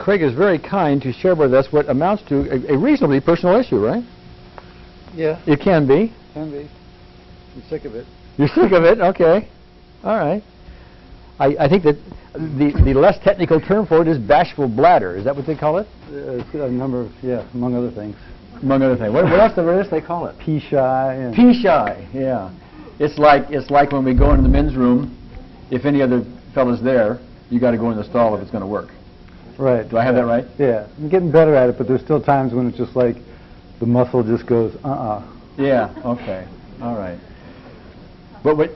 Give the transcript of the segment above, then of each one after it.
Craig is very kind to share with us what amounts to a reasonably personal issue, right? Yeah. It can be. Can be. I'm sick of it. You're sick of it? Okay. All right. I think that the less technical term for it is bashful bladder. Is that what they call it? It's got a number of, among other things. Among other things. What else do they call it? Pee shy. Pee shy, yeah. It's like when we go into the men's room, if any other fella's there, you got to go in the stall if it's going to work. Right. Do I have that right? Yeah. I'm getting better at it, but there's still times when it's just like the muscle just goes, Yeah, okay. All right. But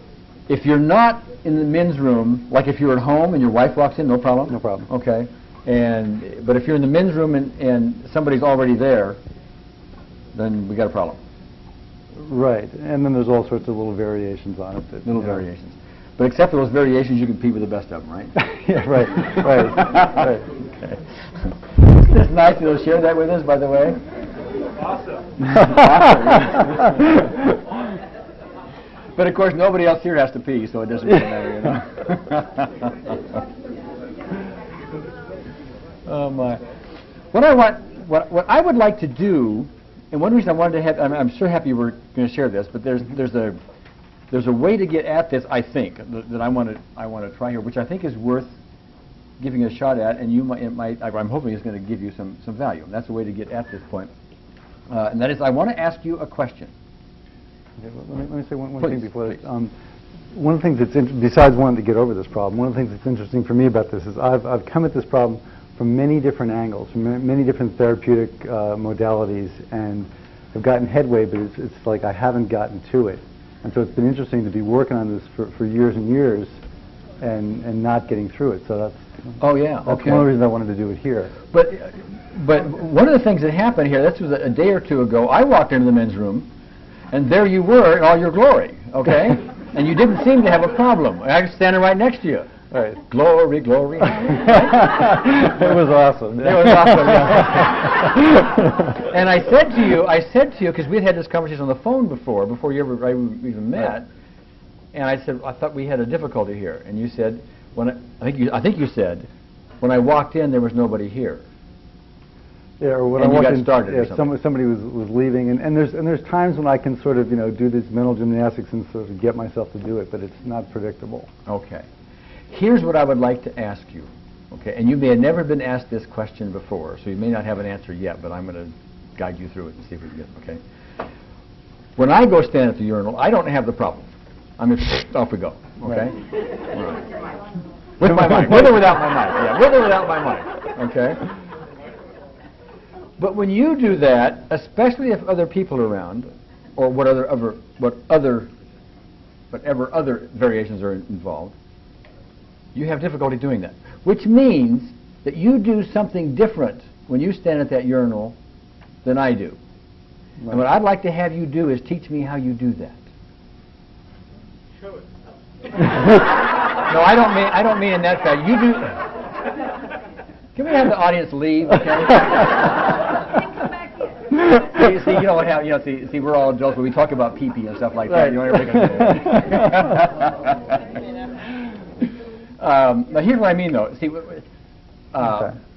if you're not in the men's room, like if you're at home and your wife walks in, no problem? No problem. Okay. But if you're in the men's room and somebody's already there, then we got a problem. Right. And then there's all sorts of little variations on it. Variations. But except for those variations, you can pee with the best of them, right? Yeah, right. Right. Okay. It's nice to share that with us, by the way. Awesome. But of course, nobody else here has to pee, so it doesn't really matter, you know. Oh my! What I would like to do, and one reason I wanted to have, I'm so happy you were going to share this, but there's a way to get at this, I think, that I want to try here, which I think is worth giving a shot at, and I'm hoping it's going to give you some value. And that's a way to get at this point, and that is, I want to ask you a question. Okay, well, let me say one thing before that. One of the things that's besides wanting to get over this problem, one of the things that's interesting for me about this is I've come at this problem from many different angles, from many different therapeutic modalities, and have gotten headway, but it's like I haven't gotten to it. And so it's been interesting to be working on this for years and years and not getting through it. So that's one of the reasons I wanted to do it here. But one of the things that happened here, this was a day or two ago, I walked into the men's room, and there you were in all your glory, okay? And you didn't seem to have a problem. I was standing right next to you. Right. Glory, glory. It was awesome. It was awesome, yeah. And I said to you, because we'd had this conversation on the phone before you ever even met, right. And I said, I thought we had a difficulty here. And you said, I think you said, when I walked in, there was nobody here. Yeah, or when and I walked got in, started. Yeah, somebody was leaving, and there's times when I can sort of do these mental gymnastics and sort of get myself to do it, but it's not predictable. Okay. Here's what I would like to ask you, okay? And you may have never been asked this question before, so you may not have an answer yet, but I'm going to guide you through it and see if we can get it, okay? When I go stand at the urinal, I don't have the problem. I mean, off we go, okay? Right. With my mind, with or without my mind, yeah, with or without my mind, okay? But when you do that, especially if other people are around, or whatever other variations are involved, you have difficulty doing that, which means that you do something different when you stand at that urinal than I do. Right. And what I'd like to have you do is teach me how you do that. Show it. No, I don't mean in that fact. You do. Can we have the audience leave? Okay. See, you know what happens? See, we're all adults, but we talk about pee-pee and stuff like that. You know, now here's what I mean, though. See,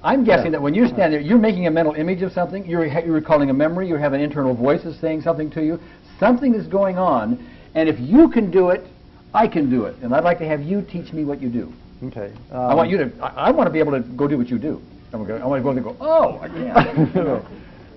I'm guessing that when you stand there, you're making a mental image of something. You're recalling a memory. You have an internal voice that's saying something to you. Something is going on, and if you can do it, I can do it. And I'd like to have you teach me what you do. Okay. I want you to. I want to be able to go do what you do. I want to go and go. Oh, I can't.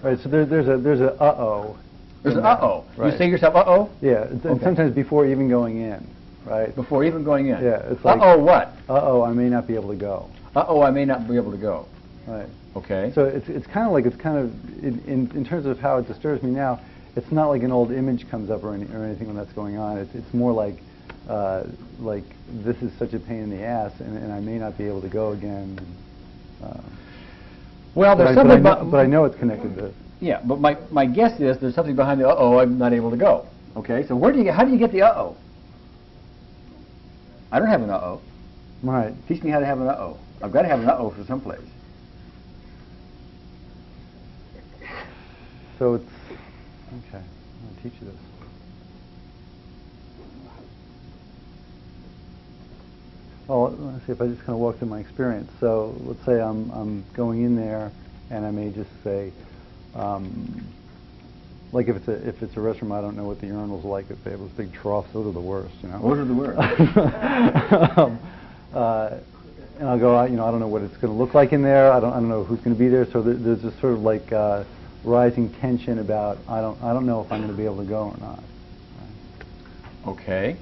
Right. So there's a uh-oh. There's an uh-oh. Right. You say to yourself, uh-oh. Yeah. And sometimes before even going in. Right. Before even going in. Yeah. It's like, uh-oh, what? Uh-oh, I may not be able to go. Uh-oh, I may not be able to go. Right. Okay. So it's kind of in terms of how it disturbs me now. It's not like an old image comes up or anything when that's going on. It's more like this is such a pain in the ass, and I may not be able to go again. Well, there's something. But I know it's connected to. Yeah, but my guess is there's something behind the uh-oh. I'm not able to go. Okay. So how do you get the uh-oh? I don't have an uh-oh. Right. Teach me how to have an uh-oh. I've got to have an uh-oh for someplace. So it's okay. I'll teach you this. Well, let's see if I just kind of walk through my experience. So let's say I'm going in there, and I may just say, like if it's a restroom, I don't know what the urinals are like. If they have those big troughs, those are the worst, you know. Those are the worst. And I'll go out, you know, I don't know what it's going to look like in there. I don't know who's going to be there. So there's this sort of like rising tension about I don't know if I'm going to be able to go or not. Okay.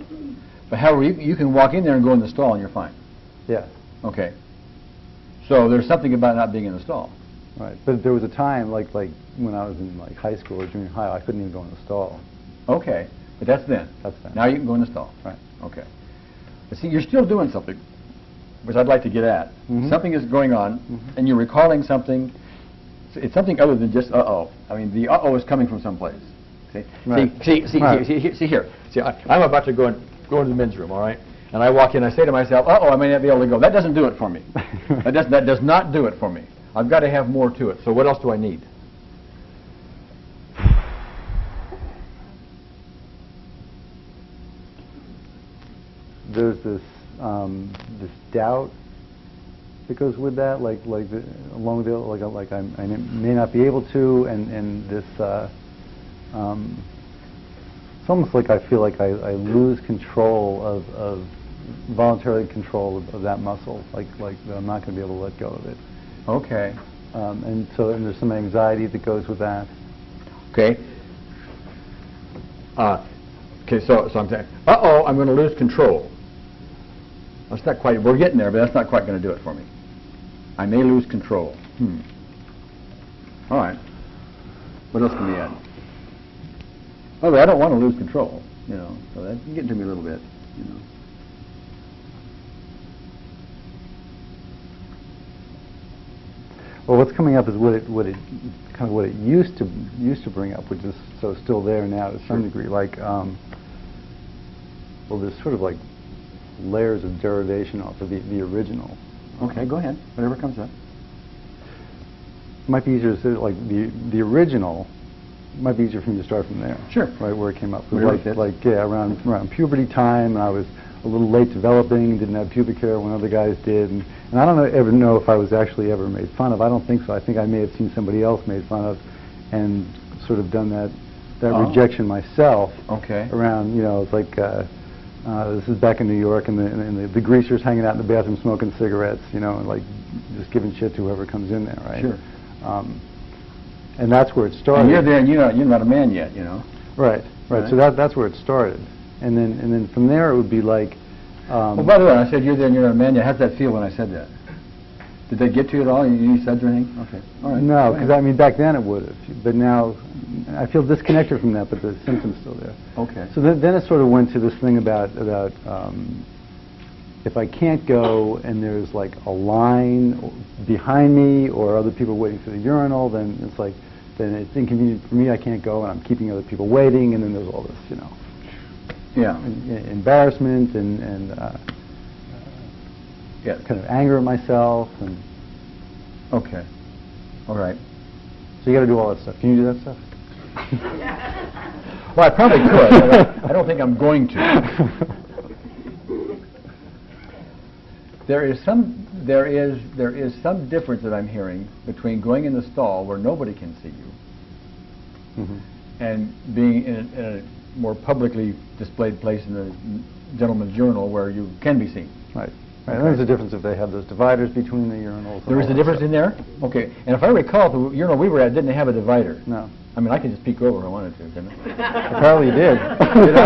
But however, you can walk in there and go in the stall and you're fine. Yeah. Okay. So there's something about not being in the stall. Right. But there was a time, like when I was in like high school or junior high, I couldn't even go in the stall. Okay. But that's then. That's then. Now you can go in the stall. Right. Okay. But see, you're still doing something, which I'd like to get at. Mm-hmm. Something is going on, and you're recalling something. It's something other than just uh-oh. I mean, the uh-oh is coming from someplace. See? Right. See Right. See here. See, I'm about to go into the men's room, all right? And I walk in, I say to myself, uh-oh, I may not be able to go. That doesn't do it for me. That does not do it for me. I've got to have more to it. So what else do I need? There's this doubt that goes with that, like along with like I may not be able to, and this it's almost like I feel like I lose control of voluntarily control of that muscle, like that I'm not going to be able to let go of it. Okay. And there's some anxiety that goes with that. Okay. Okay, so I'm saying, uh-oh, I'm going to lose control. That's not quite, we're getting there, but that's not quite going to do it for me. I may lose control. All right. What else can we add? Oh, but I don't want to lose control, you know, so that's getting to me a little bit, you know. Well, what's coming up is what it used to bring up, which is so still there now to some degree. Like, well, there's sort of like layers of derivation off of the original. Okay, go ahead. Whatever comes up. It might be easier to say like the original. Might be easier for me to start from there. Sure. Right where it came up. Around puberty time, and I was a little late developing, didn't have pubic hair when other guys did, and I don't ever know if I was actually ever made fun of. I don't think so. I think I may have seen somebody else made fun of, and sort of done that rejection myself. Okay. Around, you know, it's like this is back in New York, and the greasers hanging out in the bathroom smoking cigarettes, you know, and like just giving shit to whoever comes in there, right? Sure. And that's where it started. And you're there, and you're not a man yet, you know. Right. Right. So that's where it started, and then from there it would be like. Well, by the way, I said you're there and you're not a man yet. How'd that feel when I said that? Did that get to you at all? Any suds or anything? Okay. All right. No, because I mean back then it would have, but now I feel disconnected from that, but the symptoms still there. Okay. So then it sort of went to this thing about if I can't go and there's like a line behind me or other people waiting for the urinal, then it's like then it's inconvenient for me. I can't go, and I'm keeping other people waiting, and then there's all this, you know. Yeah. Embarrassment and yeah, kind of anger at myself and. Okay. All right. So you got to do all that stuff. Can you do that stuff? Well, I probably could. But I don't think I'm going to. There is some difference that I'm hearing between going in the stall where nobody can see you and being in a more publicly displayed place in the gentleman's urinal where you can be seen. Right. Okay. And there's a difference if they have those dividers between the urinals. There is a difference in there? Okay. And if I recall, the urinal we were at didn't have a divider. No. I mean, I could just peek over if I wanted to, couldn't I? Apparently you did. Did I?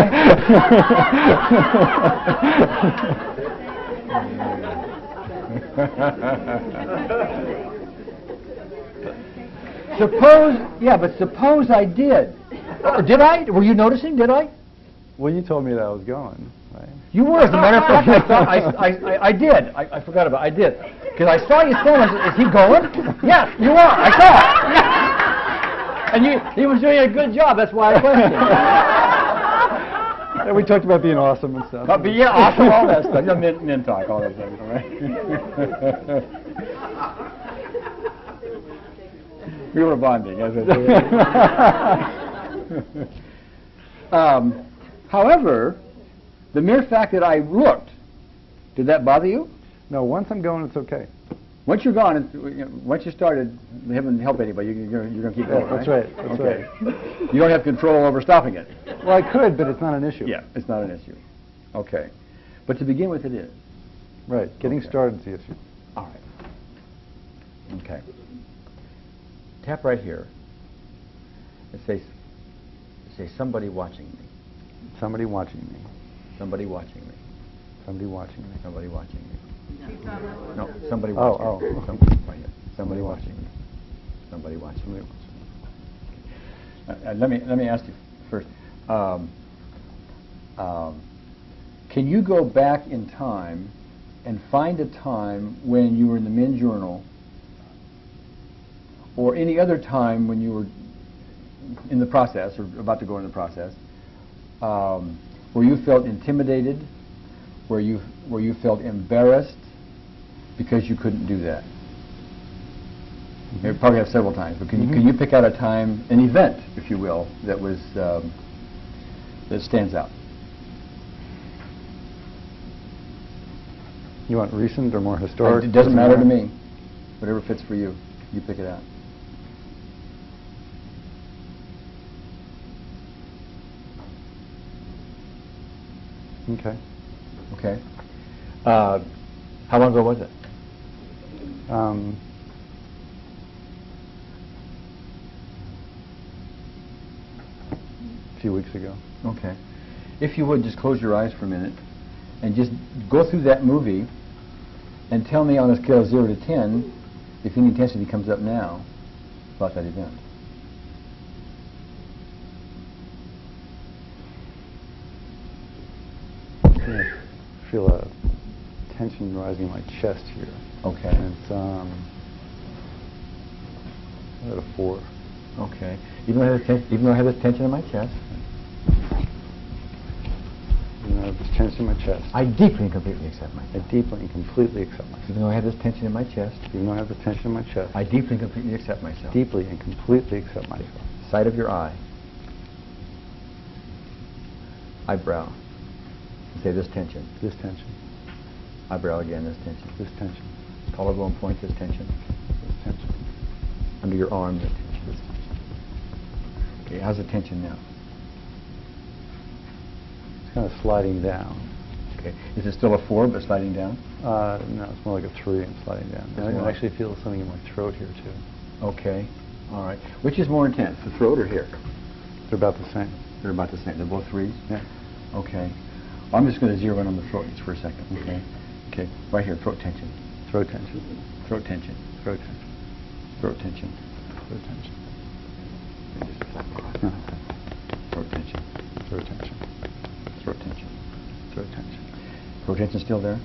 Suppose I did. Did I? Were you noticing? Did I? Well, you told me that I was going, right? You were, as a matter of fact. I thought I did. I forgot about it. I did. Because I saw you stand. I said, is he going? Yes, you are. I saw it. And he was doing a good job. That's why I questioned. And we talked about being awesome and stuff. But yeah, awesome, all that stuff. You know, men talk, all that stuff, all right? We were bonding, as I said. However, the mere fact that I looked Did that bother you? No, once I'm going, it's okay. Once you're gone, once you started, they haven't helped anybody. You're going to keep going, That's right? right. That's Okay. right. You don't have control over stopping it. Well, I could, but it's not an issue. Yeah, it's not an issue. Okay. But to begin with, it is. Right. Getting Okay. started is the issue. All right. Okay. Tap right here. And say somebody watching me. Somebody watching me. Somebody watching me. Somebody watching me. Somebody watching me. Keep on up. No, somebody Oh, watching me. oh. Somebody, right here. Somebody watching me. Somebody watching me. Let me ask you first. Can you go back in time and find a time when you were in the men's journal, or any other time when you were in the process or about to go in the process, where you felt intimidated, where you felt embarrassed because you couldn't do that? You probably have several times, but can you pick out a time, an event, if you will, that was that stands out? You want recent or more historic? It doesn't matter to me. Whatever fits for you, you pick it out. Okay. Okay. How long ago was it? A few weeks ago. Okay. If you would, just close your eyes for a minute and just go through that movie and tell me on a scale of 0 to 10 if any intensity comes up now about that event. I feel a tension rising in my chest here. Okay. And it's at a 4. Okay. Even though I have this tension in my chest, You know, this tension in my chest. I deeply and completely accept I myself. deeply and completely accept myself. Even though I have this tension in my chest, Even though I have this tension in my chest. I deeply and completely accept myself. Deeply and completely accept myself. Side of your eye. Eyebrow. Say this tension. This tension. Eyebrow again, this tension. This tension. Collarbone point, this tension. This tension. Under your arm, this tension. Okay, how's the tension now? It's kind of sliding down. Okay. Is it still a 4 but sliding down? No, it's more like a 3 and sliding down. That's I can more like- actually feel something in my throat here too. Okay. All right. Which is more intense, the throat or here? They're about the same. They're about the same. They're both 3s? Yeah. Okay. Well, I'm just going to zero in on the throat just for a second. Okay. Okay. Right here, throat tension. Throat tension. Throat tension. Throat tension. Throat tension. Throat tension. Just a second. Huh. Throat tension. Throat tension. Throat tension. Throat tension. Throat tension still there?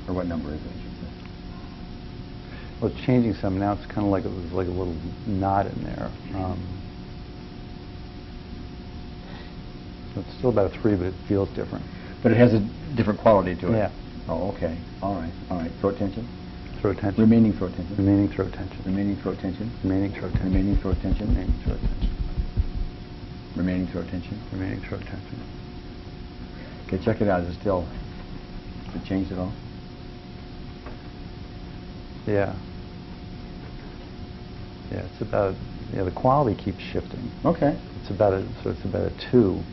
Or what number is it? Well, it's changing some now. It's kind of like it was like a little knot in there. It's still about a 3, but it feels different. But it has a different quality to it. Yeah. Oh, okay. All right. All right. Throat tension. Throat tension. Remaining throat tension. Remaining throat tension. Remaining throat tension. Remaining throat tension. Remaining throat tension. Remaining throat tension. Remaining throat tension. Remaining throat tension. Okay, check it out. Is it still? Has it changed at all? Yeah. Yeah, it's about, the quality keeps shifting. Okay. It's about a 2.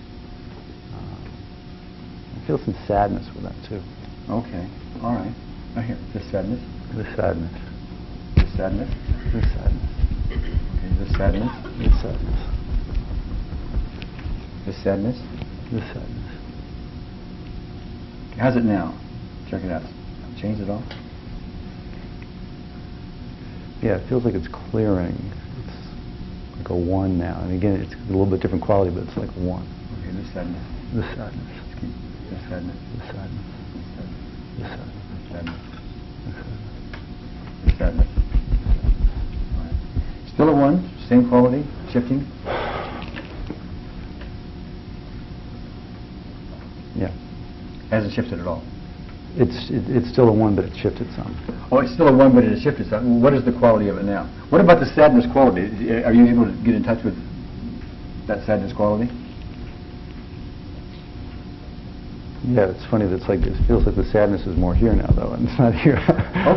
I feel some sadness with that too. Okay. All right. I hear this sadness. This sadness. This sadness. This sadness. Okay. This sadness. This sadness. This sadness. This sadness. Okay, how's it now? Check it out. Changed at all? Yeah, it feels like it's clearing. It's like a 1 now. And again, it's a little bit different quality, but it's like 1. Okay. This sadness. This sadness. This sadness. This sadness. This sadness. This sadness. This sadness. This sadness. All right. Still a 1. Same quality. Shifting. Yeah. Hasn't shifted at all. It's still a 1, but it shifted some. Oh, it's still a 1, but it has shifted. So what is the quality of it now? What about the sadness quality? Are you able to get in touch with that sadness quality? Yeah, it's funny. That's like, it feels like the sadness is more here now, though, and it's not here.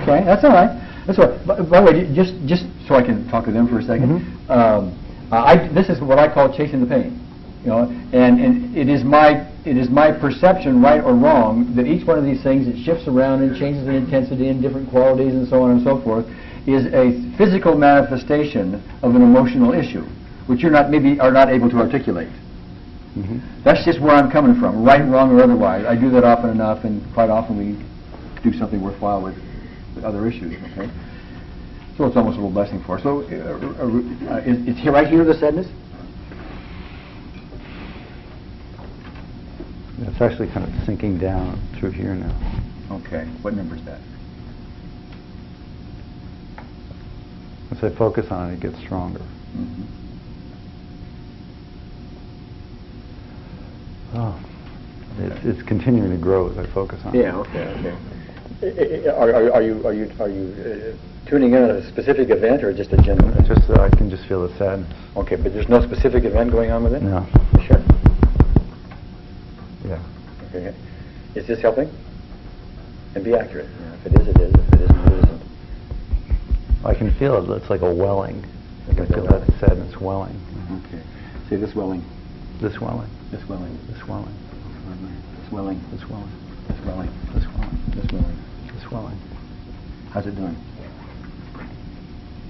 Okay, that's all right. That's all right. By the way, just so I can talk to them for a second, this is what I call chasing the pain. You know, and it is my perception, right or wrong, that each one of these things that shifts around and changes in intensity and different qualities and so on and so forth is a physical manifestation of an emotional issue, which you're not maybe are not able to articulate. That's just where I'm coming from, right, wrong, or otherwise. I do that often enough, and quite often we do something worthwhile with other issues. Okay, so it's almost a little blessing for us. So it's here, right here, the sadness. It's actually kind of sinking down through here now. Okay, what number is that? As I focus on it, it gets stronger. Oh, it's continuing to grow as I focus on it. Yeah. Okay. Are you tuning in at a specific event or just a general? Just I can just feel the sadness. Okay, but there's no specific event going on with it? No. Sure. Yeah. Okay. Is this helping? And be accurate. Yeah, if it is, it is. If it isn't, it isn't. I can feel it. It's like a welling. I can feel that sadness welling. Okay. See this welling. This welling. This welling. This welling. This welling. This welling. This welling. This welling. This welling. This welling. How's it doing?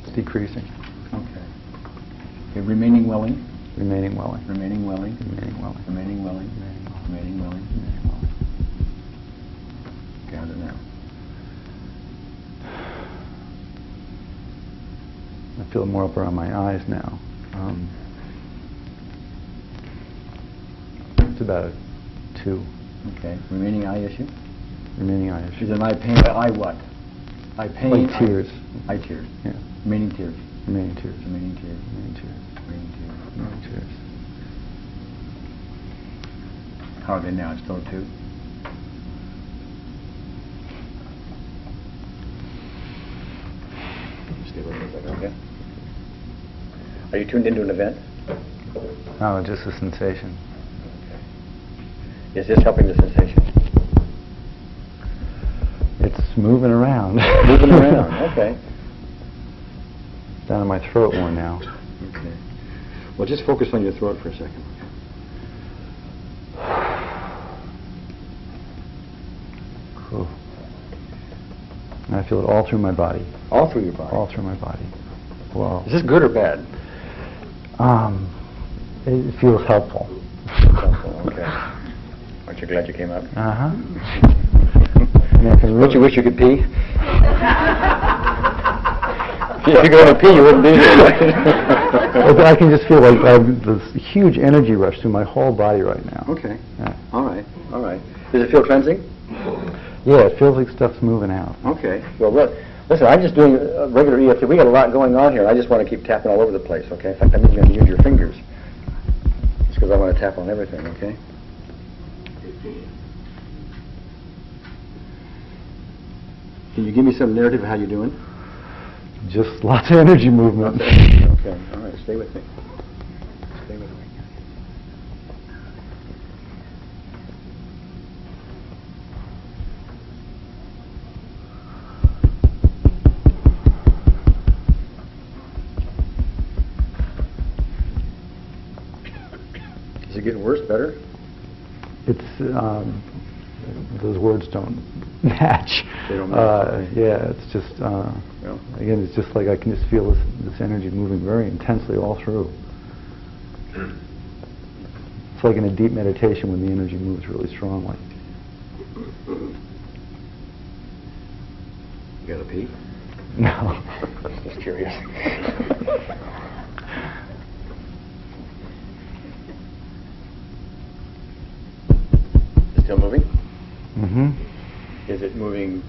It's decreasing. Okay. Okay. Remaining welling. Remaining welling. Remaining welling. Remaining welling. Remaining welling. Remaining welling. Remaining welling. Remaining welling. Okay, how's it now? I feel it more up around my eyes now. It's about a 2. Okay. Remaining eye issue? Remaining eye Is issue. it eye pain? Eye what? Eye pain? Like tears. Eye tears. Yeah. Remaining tears. Remaining tears. Remaining tears. Remaining tears. Remaining tears. Remaining tears. How are they now? It's still a 2? Stay with me a second, okay? Are you tuned into an event? No, just a sensation. Is this helping the sensation? It's moving around. Moving around, okay. Down in my throat more now. Okay. Well, just focus on your throat for a second. Cool. And I feel it all through my body. All through your body? All through my body. Wow. Is this good or bad? It feels helpful. Helpful, okay. Aren't you glad you came up? Uh-huh. Don't you wish you could pee? If you go to pee, you wouldn't be here, right? I can just feel like this huge energy rush through my whole body right now. Okay. Yeah. All right. All right. Does it feel cleansing? Yeah, it feels like stuff's moving out. Okay. Well, listen, I'm just doing a regular EFT. We got a lot going on here. I just want to keep tapping all over the place, okay? In fact, I'm even going to use your fingers. Just because I want to tap on everything, okay? Can you give me some narrative of how you're doing? Just lots of energy movement. Okay. All right. Stay with me. Stay with me. Is it getting worse, better? It's, those words don't match. They don't match. Yeah, it's just, again, it's just like I can just feel this energy moving very intensely all through. It's like in a deep meditation when the energy moves really strongly. You got to pee? No. Just curious. Still moving? Mm-hmm. Is it moving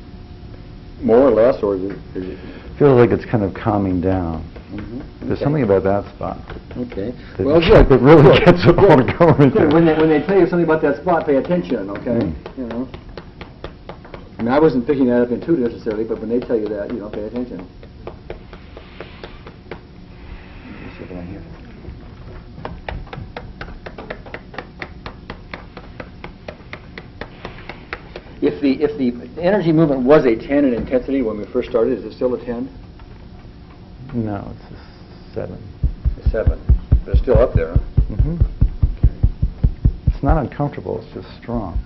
more or less, or is it Feels like it's kind of calming down. Mm-hmm. There's something about that spot. Okay. That Well, it really gets it all going. Good. When they tell you something about that spot, pay attention, okay? You know. I mean, I wasn't picking that up in 2 necessarily, but when they tell you that, pay attention. Let's see if I can hear. If the energy movement was a 10 in intensity when we first started, is it still a 10? No, it's a 7. A 7. But it's still up there, huh? Mm-hmm. It's not uncomfortable, it's just strong.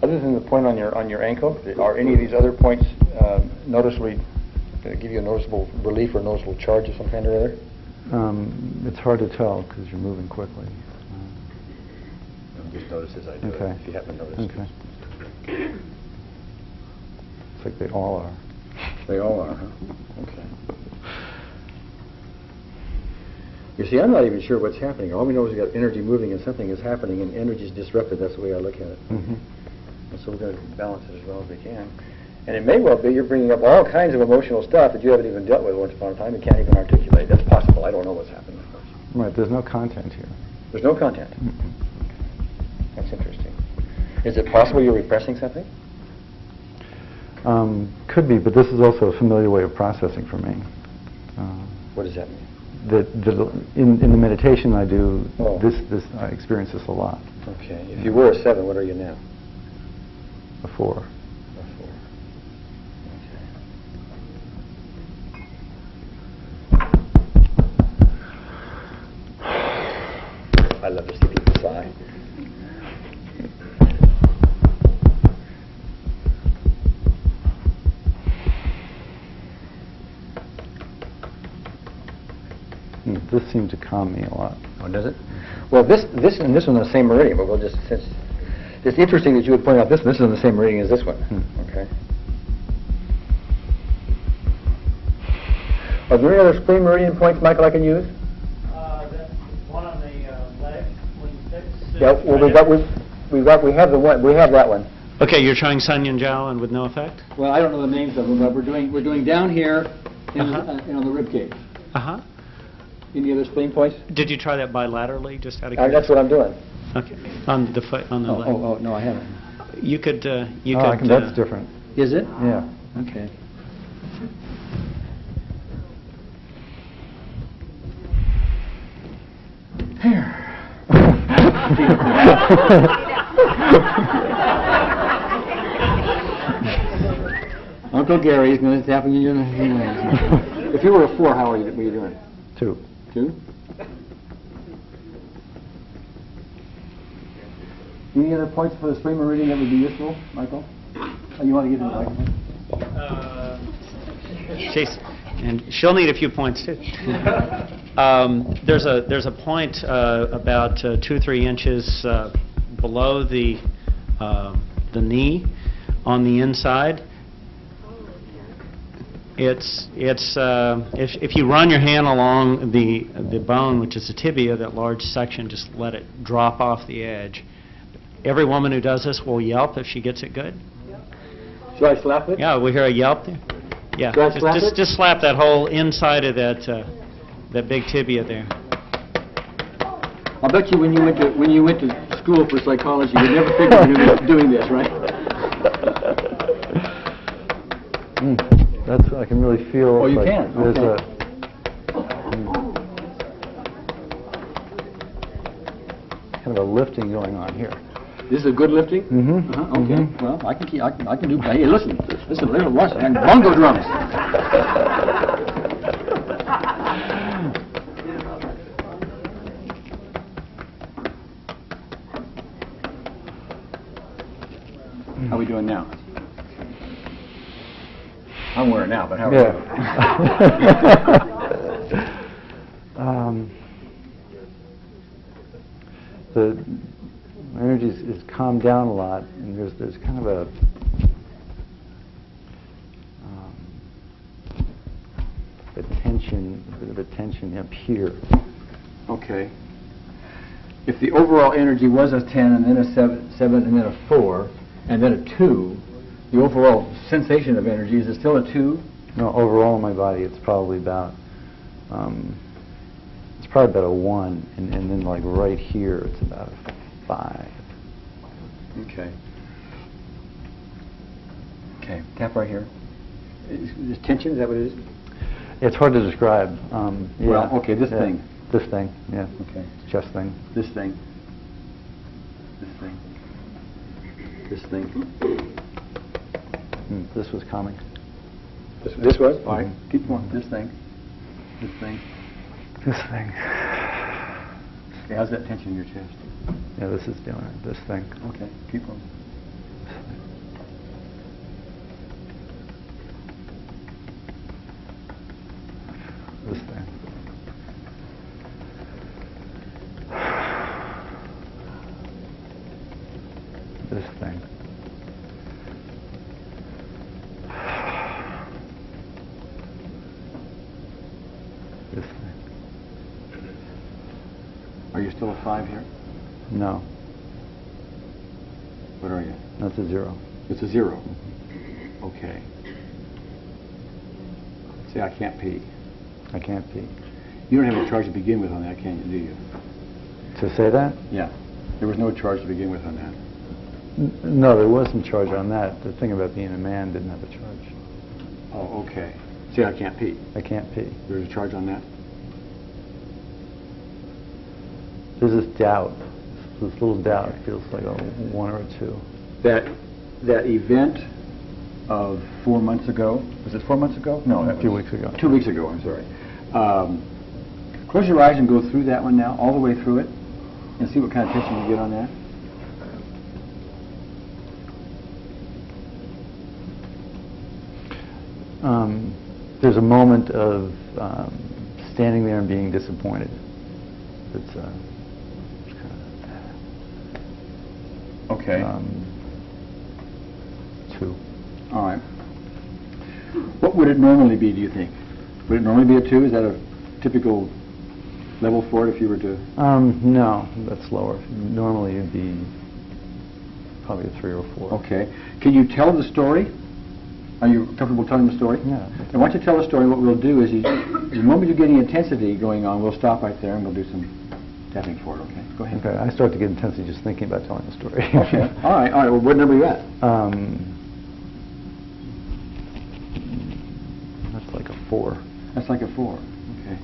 Other than the point on your ankle, are any of these other points noticeably give you a noticeable relief or noticeable charge of some kind or other? It's hard to tell because you're moving quickly. Just notice as I do Okay. it, if you haven't noticed. Okay. It's like they all are. They all are, huh? Okay. You see, I'm not even sure what's happening. All we know is we've got energy moving and something is happening and energy is disrupted. That's the way I look at it. Mm-hmm. And so we're going to balance it as well as we can. And it may well be you're bringing up all kinds of emotional stuff that you haven't even dealt with once upon a time and can't even articulate. That's possible. I don't know what's happening, of course. Right, there's no content here. There's no content. That's interesting. Is it possible you're repressing something? Could be, but this is also a familiar way of processing for me. What does that mean? In the meditation I do, Oh. I experience this a lot. Okay. If you were a 7, what are you now? A 4. A 4. Okay. I love to see people sigh. This seemed to calm me a lot. Oh, does it? Well, this and this one on the same meridian, but we'll just, since it's interesting that you would point out this is on the same meridian as this one. Okay. Are there any other spleen meridian points, Michael, I can use? That's one on the leg when you fix. Yeah. Well, we have the one. We have that one. Okay, you're trying Sun Yin Jiao and with no effect? Well, I don't know the names of them, but we're doing down here in, Uh-huh. on the rib cage. Uh-huh. Any other spleen points? Did you try that bilaterally, just out of That's curiosity? what I'm doing. Okay, on the foot, on the leg. Oh, no, I haven't. You could, That's different. Is it? Yeah. Okay. Here. Uncle Gary's going to tap you in the legs. If you were a 4, how were you doing? 2. 2? Any other points for the spleen meridian that would be useful, Michael? Oh, you want to give him the microphone? And she'll need a few points too. There's a point about 2 or 3 inches below the knee on the inside. If you run your hand along the bone, which is the tibia, that large section, just let it drop off the edge. Every woman who does this will yelp if she gets it good. Should I slap it? Yeah, we hear a yelp there. Yeah, Should I slap it? just slap that whole inside of that big tibia there. I'll bet you when you went to school for psychology, you never figured you were doing this, right? That's, I can really feel. Oh, you like can? There's Okay. kind of a lifting going on here. This is a good lifting? Mm-hmm. Okay. Well, I can do. Hey, listen, little rush. Bongo drums. How are we doing now? I'm wearing now, but how are you? The energy is calmed down a lot, and there's kind of a bit of a tension up here. Okay. If the overall energy was a 10 and then a 7 and then a 4 and then a 2, the overall sensation of energy, is it still a 2? No, overall in my body, it's probably about a 1, and then like right here, it's about a 5. Okay. Okay. Tap right here. Is tension? Is that what it is? It's hard to describe. Well, okay. This yeah. thing. This thing, yeah. Okay. Chest thing. This thing. This thing. This thing. This was coming. This was? All right. Keep going. This thing. This thing. This thing. Okay, how's that tension in your chest? Yeah, this is doing it. This thing. Okay, keep going. This thing. This thing. This thing. Are you still a 5 here? No, What are you? that's a 0. It's a 0. Okay. See, I can't pee. I can't pee. You don't have a charge to begin with on that, can you, do you? To say that? Yeah. There was no charge to begin with on that. No, there wasn't charge on that. The thing about being a man didn't have a charge. Oh, okay. See, I can't pee. I can't pee. There's a charge on that? There's this doubt, this little doubt. Okay. It feels like a 1 or a 2. That event of 4 months ago, was it 4 months ago? No, A few weeks ago. 2 weeks ago, I'm sorry. Close your eyes and go through that one now, all the way through it, and see what kind of tension you get on that. There's a moment of standing there and being disappointed. It's Okay. 2. All right. What would it normally be, do you think? Would it normally be a 2? Is that a typical level for it if you were to... No, that's lower. Normally it'd be probably a 3 or 4. Okay. Can you tell the story? Are you comfortable telling the story? Yeah. And once you tell the story, what we'll do is, the moment you get any intensity going on, we'll stop right there and we'll do some tapping for it, okay? Go ahead. Okay, I start to get intensity just thinking about telling the story. Okay. All right. Well, what number are you at? That's like a 4. That's like a 4. Okay.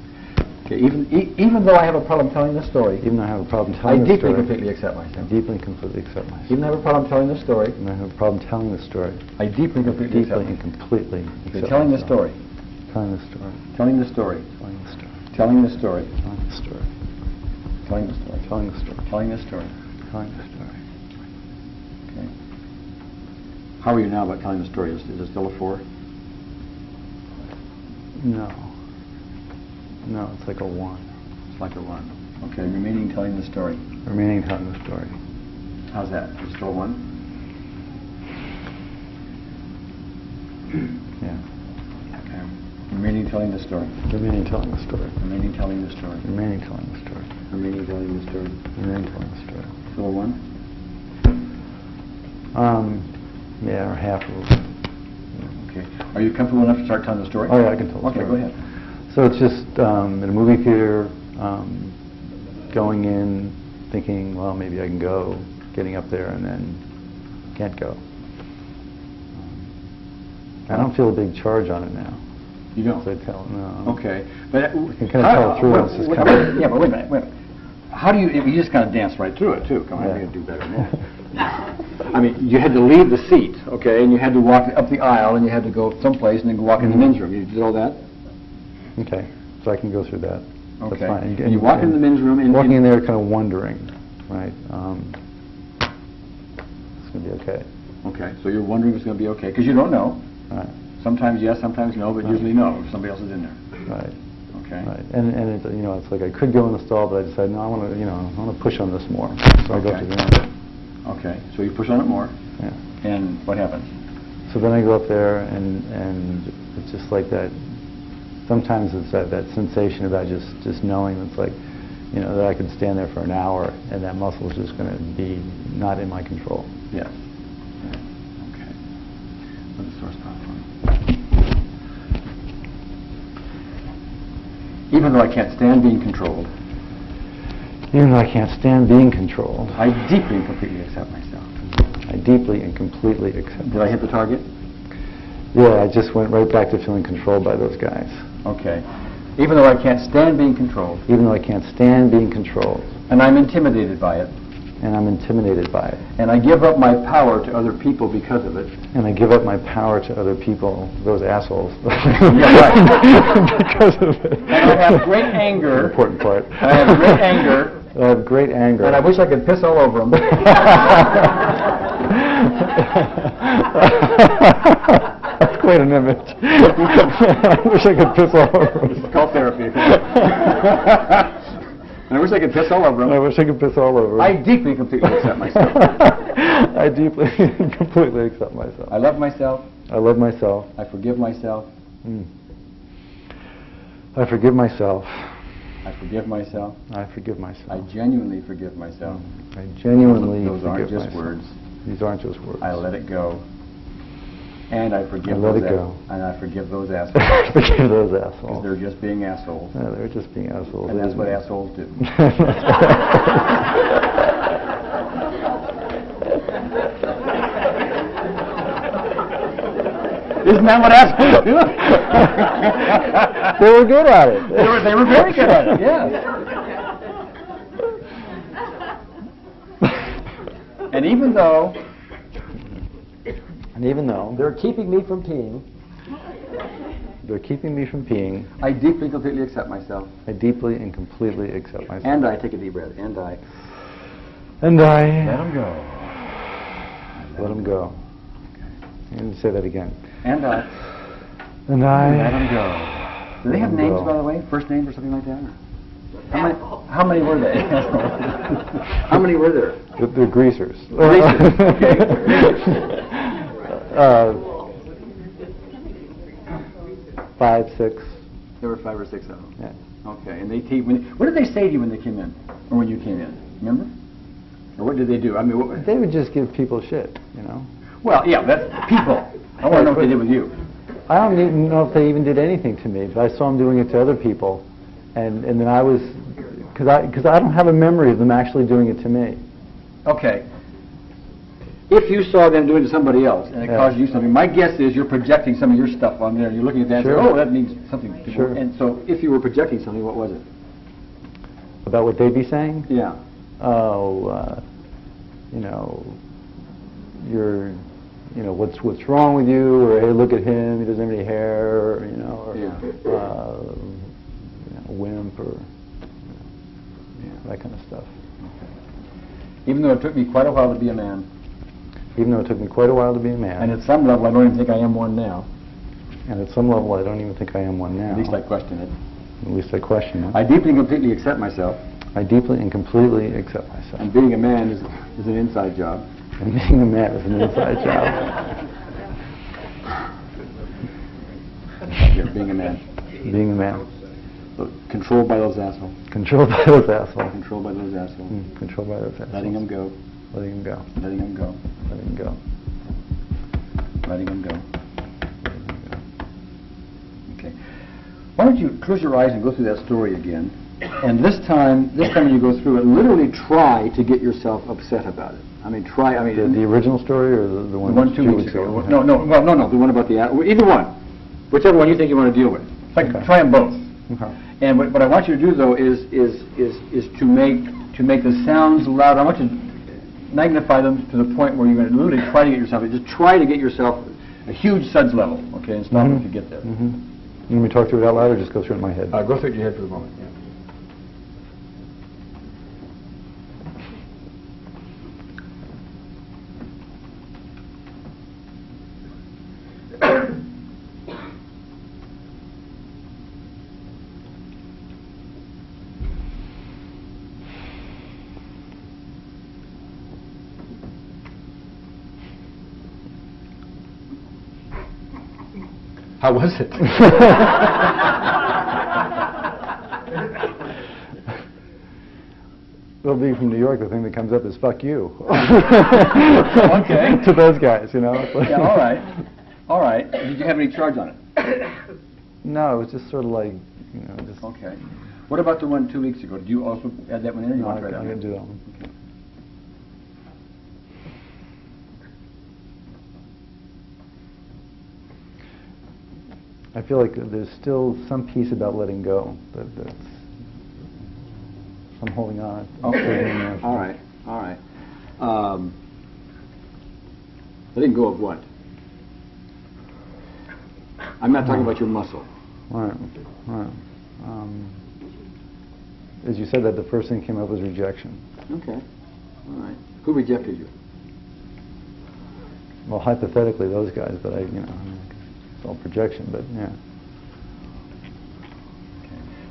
Okay. Even though I have a problem telling the story, Even though I have a problem I telling the deeply story, and completely accept I myself. deeply and completely accept myself. Even though I have a problem telling the story, Even though I have a problem telling the story, I deeply and completely accept deeply and myself. completely Okay, accept telling the myself. story. Telling the story. Telling the story. Telling the story. Telling the story. Telling the story. Telling the story. Telling the story. Telling the story. Telling the story. Okay. How are you now about telling the story? Is it still a 4? No. No, it's like a 1. It's like a 1. Okay. Remaining telling the story. Remaining telling the story. How's that? Is it still a 1? Yeah. Okay. Remaining telling the story. Remaining telling the story. Remaining telling the story. Remaining telling the story. Remaining telling the story. Remaining telling the story. Still a 1? Yeah, or half of it. Okay. Are you comfortable enough to start telling the story? Oh yeah, I can tell the Okay, story. go ahead. So it's just in a movie theater, going in, thinking, well, maybe I can go, getting up there, and then can't go. I don't feel a big charge on it now. You don't? So I tell, no. Okay. But You can kind of tell through it. It's just coming. Yeah, but wait a minute. How do you just kind of dance right through it, too. Come on, Yeah. we got to do better than that. I mean, you had to leave the seat, okay, and you had to walk up the aisle, and you had to go someplace, and then go walk in the men's room. You did all that? Okay, so I can go through that. Okay. That's fine. And you walk in the men's room, and... Walking in there kind of wondering, right? It's going to be okay. Okay, so you're wondering if it's going to be okay, because you don't know. Right, Sometimes yes, sometimes no, but Right. usually no, if somebody else is in there. right, Okay? right. And it, it's like I could go in the stall, but I decided, no, I want to, I want to push on this more. So I go Okay. to the end. Okay, so you push on it more, Yeah. and what happens? So then I go up there, and it's just like that. Sometimes it's that sensation about just knowing it's like, that I could stand there for an hour, and that muscle is just going to be not in my control. Yes. Okay. Let the source power from. Even though I can't stand being controlled, Even though I can't stand being controlled, I deeply and completely accept myself. I deeply and completely accept. Did I hit the target? Yeah, I just went right back to feeling controlled by those guys. Okay. Even though I can't stand being controlled. Even though I can't stand being controlled. And I'm intimidated by it. And I'm intimidated by it. And I give up my power to other people because of it. And I give up my power to other people, those assholes. Yeah, right. Because of it. And I have great anger. Important part. I have great anger. I have great anger. And I wish I could piss all over them. That's quite an image. I wish I could piss all over them. It's called therapy. And I wish I could piss all over them. I wish I could piss all over them. I deeply, completely accept myself. I deeply, completely accept myself. I love myself. I love myself. I forgive myself. I forgive myself. I forgive myself. I forgive myself. I genuinely forgive myself. I genuinely Those aren't forgive just myself. words. These aren't just words. I let it go. And I forgive I let those it go. And I forgive those I assholes. forgive those Because assholes. they're just being assholes. Yeah, they're just being assholes. And that's what assholes do. Isn't that what assholes do? They were good at it. They were very good at it, yes. And even though they're keeping me from peeing, I deeply, completely accept myself. I deeply and completely accept myself. And I take a deep breath. And I And I let them go. let them go. And say that again. And I And I let them go. Do they have Let 'em names, go. by the way? First names or something like that? How many were they? How many were there? They're greasers. Greasers, okay. uh, 5, 6. There were 5 or 6 of them. Yeah. Okay. And what did they say to you when they came in, or when you came in? Remember? Or what did they do? I mean, what, They would just give people shit, you know. well, yeah, that's people. I want to know what they did with you. I don't even know if they even did anything to me, but I saw them doing it to other people, and then I was, because I don't have a memory of them actually doing it to me. Okay. If you saw them doing it to somebody else and it Yeah. caused you something, my guess is you're projecting some of your stuff on there. You're looking at that Sure. and saying, oh, that means something. To Sure. And so if you were projecting something, what was it? About what they'd be saying? Yeah. Oh, what's wrong with you, or hey, look at him, he doesn't have any hair, or, or Yeah. wimp, or that kind of stuff. Even though it took me quite a while to be a man. Even though it took me quite a while to be a man. And at some level, I don't even think I am one now. And at some level, I don't even think I am one now. At least I question it. At least I question it. I deeply and completely accept myself. I deeply and completely accept myself. And being a man is an inside job. And being a man is an inside job. Yeah, being a man. Being a man. Controlled by those assholes. Controlled by those assholes. Controlled by those assholes. Controlled by those assholes. Letting them go. Letting them go. Letting them go. Letting them go. Letting them go. Okay. Why don't you close your eyes and go through that story again? And this time when you go through it, literally try to get yourself upset about it. I mean, try. I mean, The original story, or the one, the one 2 weeks ago. No, the one about the either one, whichever one you think you want to deal with. Like, Okay. try them both. Okay. And what I want you to do though is to make the sounds loud. I want you to magnify them to the point where you're going to literally try to get yourself. Just try to get yourself a huge suds level. Okay, and stop if you get there. Let me talk through it out loud, or just go through it in my head? Go through it in your head for the moment. Yeah. How was it? Well, being from New York, the thing that comes up is "fuck you." Okay. To those guys, It's like Yeah. All right. All right. Did you have any charge on it? No, it was just sort of like, just. Okay. What about the one 2 weeks ago? Did you also add that one in? Or you No, want I'm to try that going to one? do that one. Okay. I feel like there's still some piece about letting go that's I'm holding on. Okay. All right. All right. Letting go of what? I'm not talking about your muscle. Right. Right. As you said, that the first thing that came up was rejection. Okay. All right. Who rejected you? Well, hypothetically, those guys, but it's all projection, but yeah.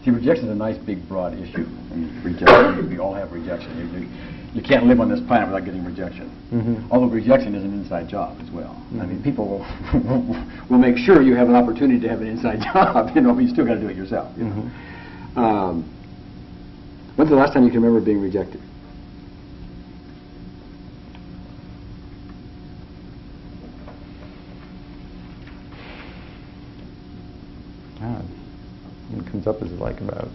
See, rejection is a nice, big, broad issue. I mean, rejection, we all have rejection. You can't live on this planet without getting rejection. Although rejection is an inside job as well. I mean, people will make sure you have an opportunity to have an inside job, but you still got to do it yourself. When's the last time you can remember being rejected? It comes up as like about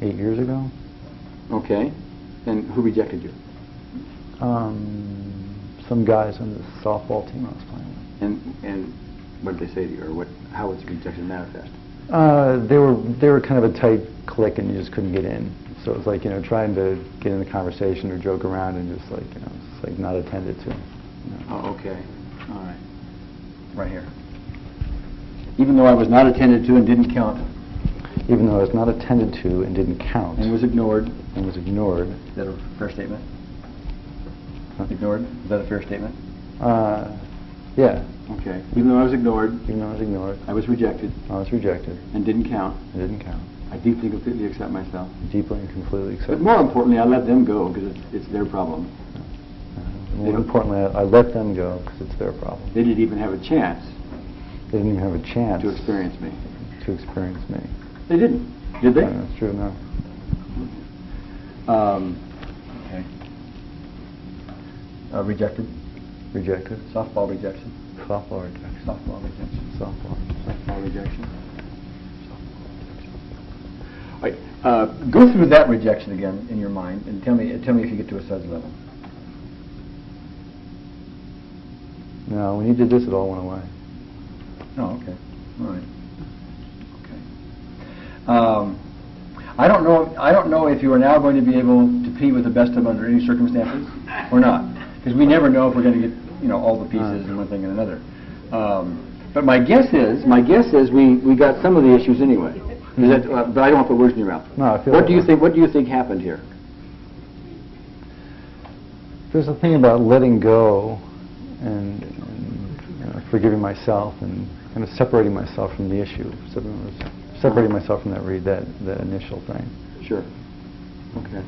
8 years ago. Okay. And who rejected you? Some guys on the softball team I was playing with. And what did they say to you, or how was the rejection manifest? They were kind of a tight clique, and you just couldn't get in. So it was like trying to get in the conversation or joke around, and just like it's like not attended to. Oh, okay. All right. Right here. Even though I was not attended to and didn't count. Even though I was not attended to and didn't count. And was ignored. And was ignored. Is that a fair statement? Ignored? Is that a fair statement? Yeah. Okay. Even though I was ignored. Even though I was ignored. I was rejected. I was rejected. And didn't count. I didn't count. I deeply and completely accept myself. Deeply and completely accept But more importantly, I let them go because it's their problem. More importantly, I let them go because it's their problem. They didn't even have a chance. They didn't even have a chance to experience me. To experience me. They didn't, did they? That's true. No. Okay. Rejected. Rejected. Softball rejection. Softball rejection. Softball rejection. Softball rejection. All right. Go through that rejection again in your mind and tell me if you get to a suds level. No, when you did this, it all went away. Oh, okay. All right. Okay. I don't know if you are now going to be able to pee with the best of them under any circumstances or not, because we never know if we're going to get all the pieces and one thing and another. But my guess is we got some of the issues anyway. But I don't want to put words in your mouth. No, I feel. What do you think happened here? There's a thing about letting go and forgiving myself and kind of separating myself from the issue, separating myself from that initial thing. Sure. Okay.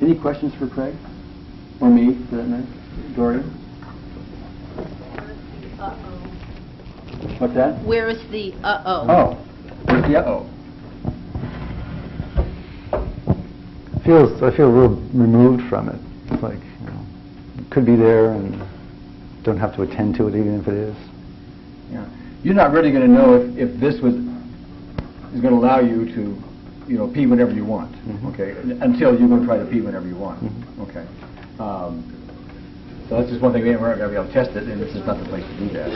Any questions for Craig or me for that matter? Dorian? What's that? Where is the uh-oh? Oh, where's the uh-oh? I feel real removed from it. It's like it could be there and don't have to attend to it even if it is. Yeah. You're not really going to know if this is going to allow you to, pee whenever you want. Okay. Until you go try to pee whenever you want. Okay. So that's just one thing we're not going to be able to test it, and this is not the place to do that.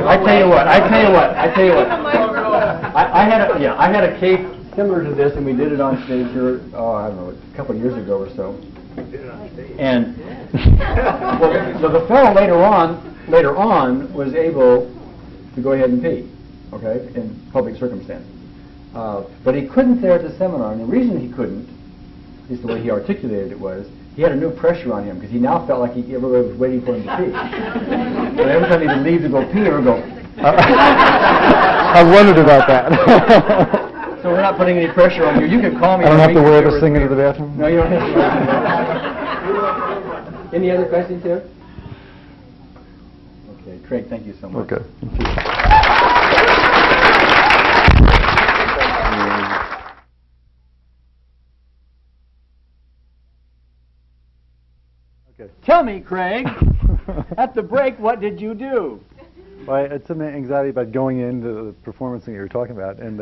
I tell you what. I had a case similar to this, and we did it on stage here. I don't know, a couple of years ago or so. And the fellow later on was able to go ahead and pee, okay, in public circumstances. But he couldn't there at the seminar, and the reason he couldn't is the way he articulated it was he had a new pressure on him because he now felt like everybody was waiting for him to pee. So every time he would leave to go pee, he would go. I wondered about that. So we're not putting any pressure on you. You can call me. I don't have to wear this thing into the bathroom? No, you don't have to. Any other questions here? Okay, Craig, thank you so much. Okay. Okay. Tell me, Craig, at the break, what did you do? Well, I had some anxiety about going into the performance thing you were talking about, and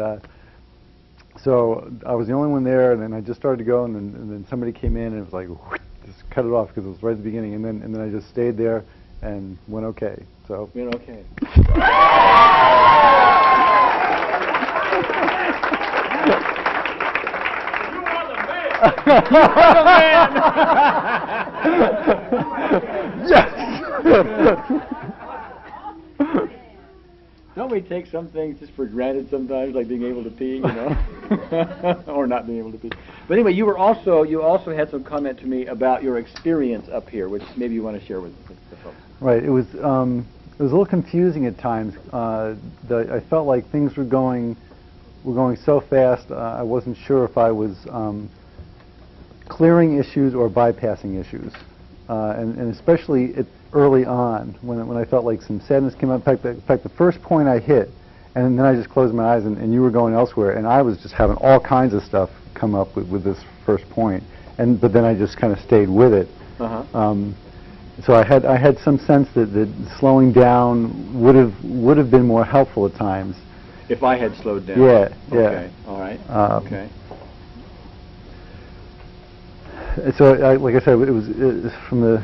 so I was the only one there, and then I just started to go, and then somebody came in and it was like, just cut it off because it was right at the beginning, and then I just stayed there, and went okay. So. Went okay. Don't we take some things just for granted sometimes, like being able to pee, you know, or not being able to pee? But anyway, you also had some comment to me about your experience up here, which maybe you want to share with the folks. Right. It was a little confusing at times. I felt like things were going so fast. I wasn't sure if I was clearing issues or bypassing issues, and especially early on when I felt like some sadness came up. In fact, the first point I hit, and then I just closed my eyes, and you were going elsewhere, and I was just having all kinds of stuff come up with this first point, but then I just kind of stayed with it. So I had some sense that slowing down would have been more helpful at times. If I had slowed down. Yeah. Okay. All right. Okay. So, like I said, it was from the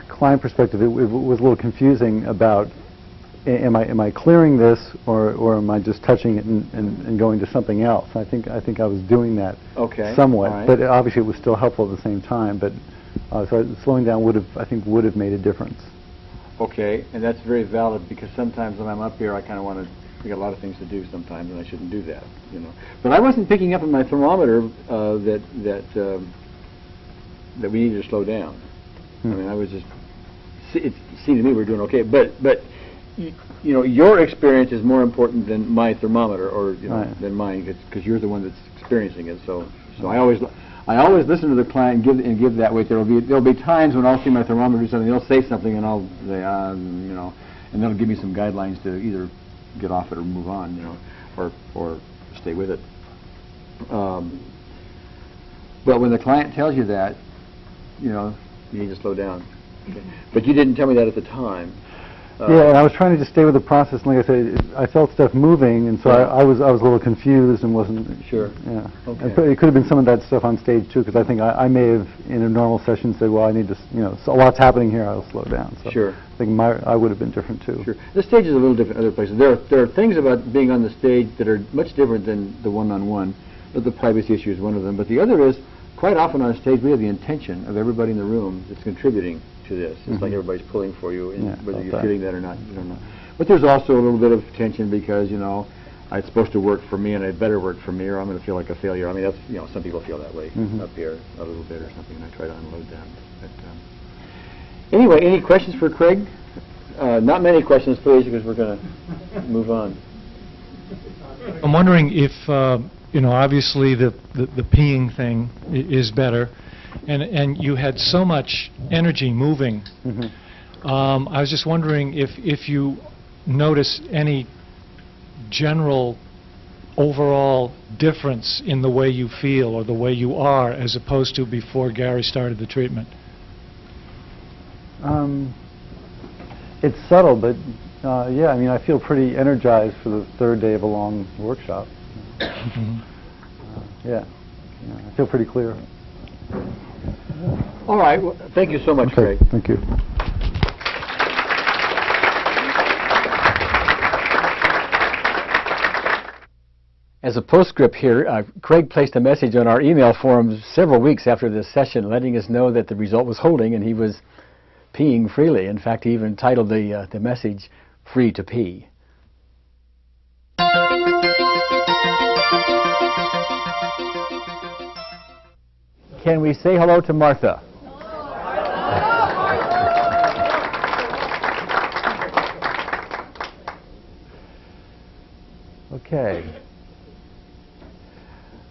client perspective. It was a little confusing about am I clearing this or am I just touching it and going to something else? I think I was doing that somewhat, right. But obviously it was still helpful at the same time. But so slowing down would have made a difference. Okay, and that's very valid because sometimes when I'm up here, I kind of want to. We got a lot of things to do sometimes, and I shouldn't do that, you know. But I wasn't picking up on my thermometer that we needed to slow down. I mean, I was just. It seemed to me we were doing okay, but you know, your experience is more important than my thermometer, or you know, right. than mine, because you're the one that's experiencing it. So I always listen to the client and give that weight. There'll be times when I'll see my thermometer do something, they'll say something, and I'll say, you know, and they'll give me some guidelines to either get off it or move on, you know, or stay with it. But when the client tells you that, you know, you need to slow down. Okay. But you didn't tell me that at the time. Yeah, and I was trying to just stay with the process. And like I said, I felt stuff moving, and so yeah. I was a little confused and wasn't sure. Yeah. Okay. And it could have been some of that stuff on stage too, because I think I may have in a normal session said, well, I need to, you know, so a lot's happening here. I'll slow down. So sure. I think I would have been different too. Sure. The stage is a little different in other places. There are things about being on the stage that are much different than the one-on-one. But the privacy issue is one of them. But the other is, quite often on stage, we have the intention of everybody in the room that's contributing to this. It's like everybody's pulling for you, and whether you're feeling that or not, you don't know. But there's also a little bit of tension because, you know, it's supposed to work for me and it better work for me or I'm going to feel like a failure. I mean, that's, you know, some people feel that way up here a little bit or something, and I try to unload that. But, anyway, any questions for Craig? Not many questions, please, because we're going to move on. I'm wondering if, you know, obviously the peeing thing is better, and you had so much energy moving. I was just wondering if you notice any general overall difference in the way you feel or the way you are as opposed to before Gary started the treatment. It's subtle, but yeah, I mean, I feel pretty energized for the third day of a long workshop. Yeah, I feel pretty clear. All right. Well, thank you so much, Craig. Thank you. As a postscript here, Craig placed a message on our email forum several weeks after this session letting us know that the result was holding and he was peeing freely. In fact, he even titled the message, Free to Pee. Can we say hello to Martha? Okay.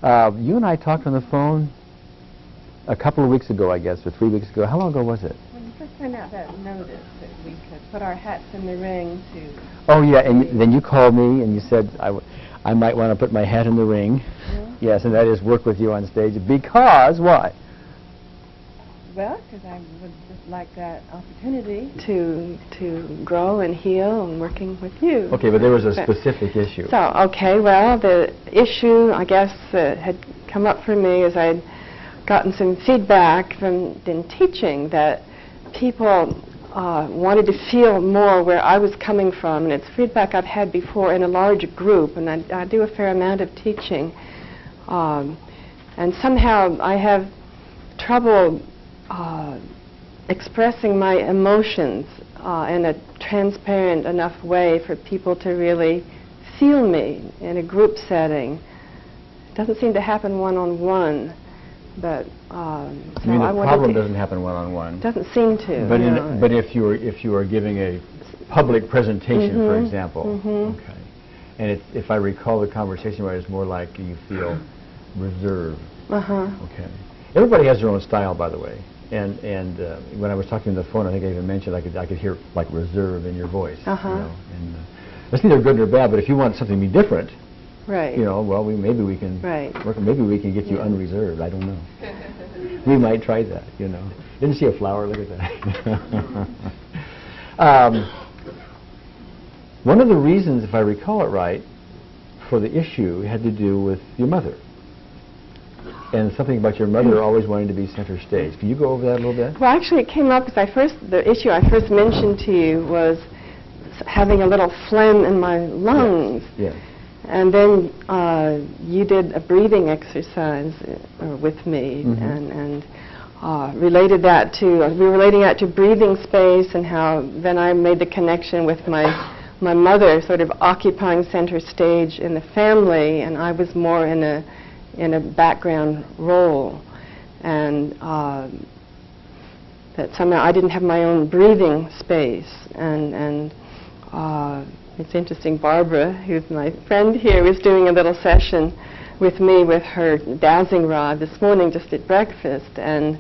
You and I talked on the phone a couple of weeks ago, I guess, or 3 weeks ago. How long ago was it? When you first sent out that notice that we could put our hats in the ring to... Oh, yeah, and then you called me and you said I might want to put my hat in the ring. Yes, and that is work with you on stage. Because, why? Well, because I would just like that opportunity to grow and heal and working with you. Okay, but there was a specific issue. So, okay, well, the issue, I guess, had come up for me as I'd gotten some feedback from in teaching that people wanted to feel more where I was coming from, and it's feedback I've had before in a large group, and I do a fair amount of teaching. And somehow I have trouble expressing my emotions in a transparent enough way for people to really feel me in a group setting. It doesn't seem to happen one-on-one, but so You mean I the wanted problem to, doesn't happen one-on-one? doesn't seem to. But, no. but if you are giving a public presentation, for example, okay, and if I recall the conversation right, it's more like you feel reserved. Okay. Everybody has their own style, by the way. And when I was talking on the phone, I think I even mentioned I could hear like reserve in your voice. You know, and that's neither good nor bad. But if you want something to be different, Right. you know, well, maybe we can work. Maybe we can get you unreserved. I don't know. We might try that. You know. Didn't see a flower? Look at that. One of the reasons, if I recall it right, for the issue had to do with your mother. And something about your mother always wanting to be center stage. Can you go over that a little bit? Well, actually, it came up because the issue I first mentioned to you was having a little phlegm in my lungs. Yes. And then you did a breathing exercise with me, and related that to, we were relating that to breathing space, and how then I made the connection with my mother sort of occupying center stage in the family, and I was more in a background role, and that somehow I didn't have my own breathing space, and it's interesting, Barbara, who's my friend here, was doing a little session with me with her dowsing rod this morning just at breakfast, and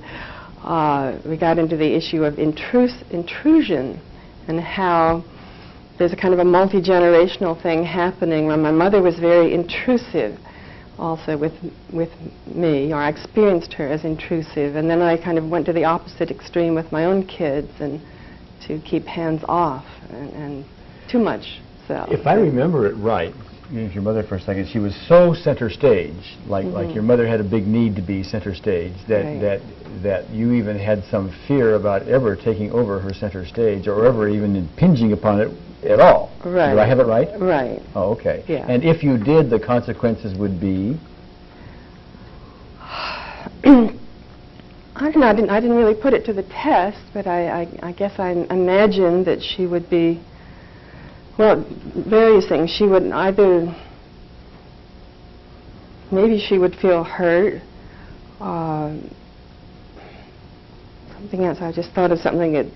we got into the issue of intrusion and how there's a kind of a multi-generational thing happening where my mother was very intrusive also with me, or I experienced her as intrusive, and then I kind of went to the opposite extreme with my own kids, and to keep hands off and too much self. If I remember it right, use your mother for a second, she was so center stage, like your mother had a big need to be center stage, that you even had some fear about ever taking over her center stage, or ever even impinging upon it at all. Right. Do I have it right? Right. Oh, okay. Yeah. And if you did, the consequences would be? I don't know, I didn't really put it to the test, but I guess I imagined that she would be, well, various things. She would either, maybe she would feel hurt, something else. I just thought of something that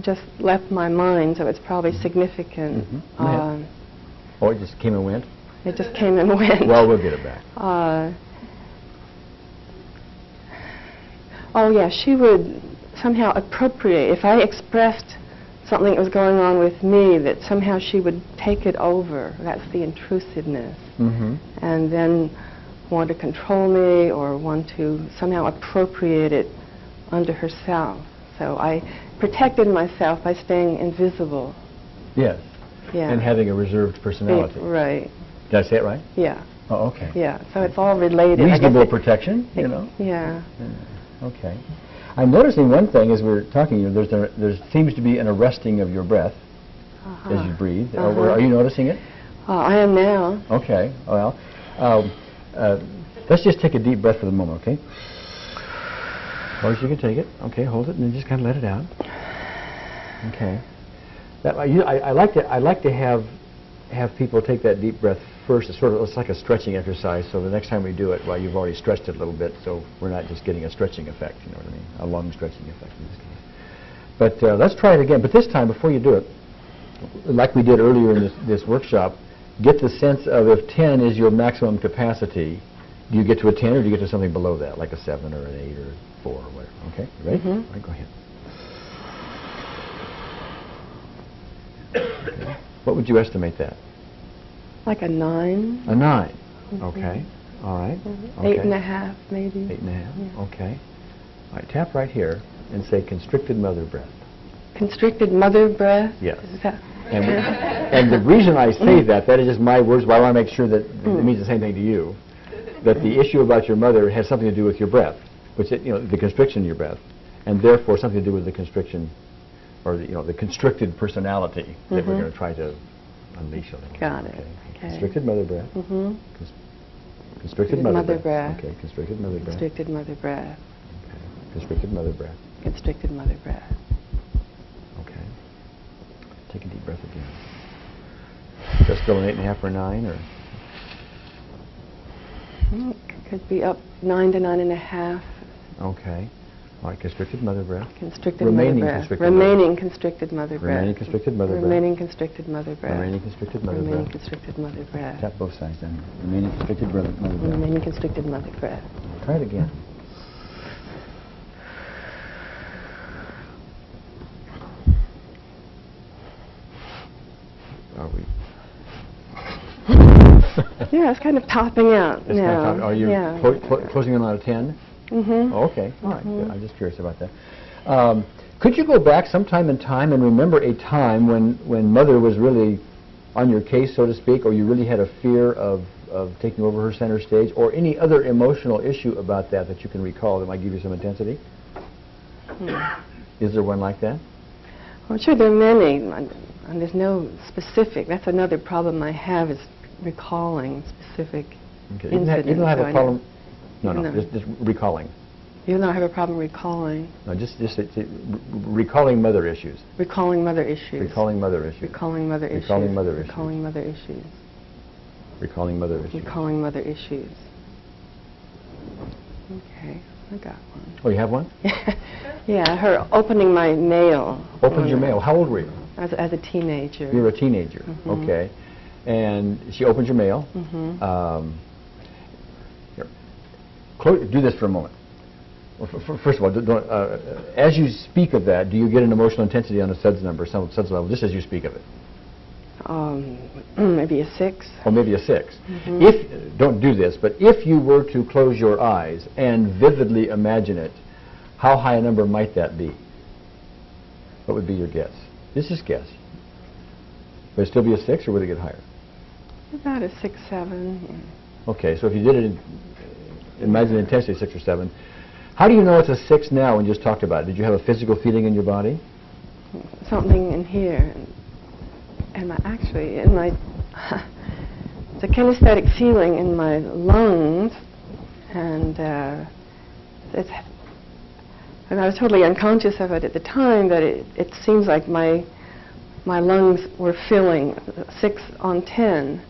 just left my mind, so it's probably significant. Oh, it just came and went? It just came and went. Well, we'll get it back. Oh yeah, she would somehow appropriate. If I expressed something that was going on with me, that somehow she would take it over. That's the intrusiveness. And then want to control me, or want to somehow appropriate it unto herself. So I protected myself by staying invisible. Yes. Yeah. And having a reserved personality. Right. Did I say it right? Yeah. Oh, okay. Yeah. So it's all related. I guess Reasonable protection, you know? Yeah. Okay. I'm noticing one thing as we're talking, there seems to be an arresting of your breath as you breathe. Are you noticing it? I am now. Okay. Well, let's just take a deep breath for the moment, okay? Or you can take it. Okay, hold it and then just kind of let it out. Okay. I like to have people take that deep breath first. It's like a stretching exercise. So the next time we do it, well, you've already stretched it a little bit, so we're not just getting a stretching effect. You know what I mean? A lung stretching effect in this case. But let's try it again. But this time, before you do it, like we did earlier in this workshop, get the sense of if 10 is your maximum capacity, do you get to a 10 or do you get to something below that, like a 7 or an 8 or 4 or whatever? Okay, you ready? All right, go ahead. Okay. What would you estimate that? Like a 9. A 9. Okay. All right. Okay. 8.5 maybe. 8.5. Yeah. Okay. All right. Tap right here and say constricted mother breath. Constricted mother breath? Yes. Is that And the reason I say that is just my words, but I want to make sure that it means the same thing to you. That the issue about your mother has something to do with your breath, which the constriction of your breath, and therefore something to do with the constriction or the constricted personality that we're going to try to unleash on it. Got it. Okay. Constricted mother breath. Mm-hmm. Constricted mother breath. Okay, constricted mother breath. Constricted mother breath. Okay, constricted mother breath. Constricted mother breath. Okay. Take a deep breath again. Just still an 8.5 or 9, or? Could be up 9 to 9.5. Okay. All right, constricted mother breath. Constricted Remaining mother breath. constricted Remaining constricted mother breath. Remaining constricted mother breath. Remaining constricted mother breath. Remaining constricted mother Remaining breath. constricted mother breath. Tap both sides down here. Remaining constricted mother breath. Remaining constricted mother breath. Try it again. Are we? Yeah, it's kind of topping out It's now. kind of are you Yeah. closing in on a 10? Mm-hmm. Oh, okay. All right. Good. I'm just curious about that. Could you go back sometime in time and remember a time when Mother was really on your case, so to speak, or you really had a fear of taking over her center stage, or any other emotional issue about that you can recall that might give you some intensity? Is there one like that? Well, sure, there are many, and there's no specific. That's another problem I have, is recalling specific Okay. incidents. You don't have so a I problem. No, No. just recalling. Even though I have a problem recalling. No, just recalling mother issues. Recalling mother issues. Recalling mother issues. Recalling mother issues. Recalling mother issues. Recalling mother issues. Recalling mother issues. Recalling mother issues. Okay, I got one. Oh, you have one? Yeah, her opening my mail. Opened your mail. How old were you? As a teenager. You were a teenager. Mhm. Okay. And she opened your mail. Mm-hmm. Here. Do this for a moment. Well, first of all, as you speak of that, do you get an emotional intensity on a SUDS number, some SUDS level, just as you speak of it? Maybe a 6. Or maybe a 6. Mhm. If, don't do this, but if you were to close your eyes and vividly imagine it, how high a number might that be? What would be your guess? This is guess. Would it still be a 6, or would it get higher? About a 6, 7. Okay, so if you did it, imagine the intensity 6 or 7. How do you know it's a 6 now when you just talked about it? Did you have a physical feeling in your body? Something in here. And actually, in my, it's a kinesthetic feeling in my lungs, and I was totally unconscious of it at the time, but it seems like my lungs were filling 6 on 10,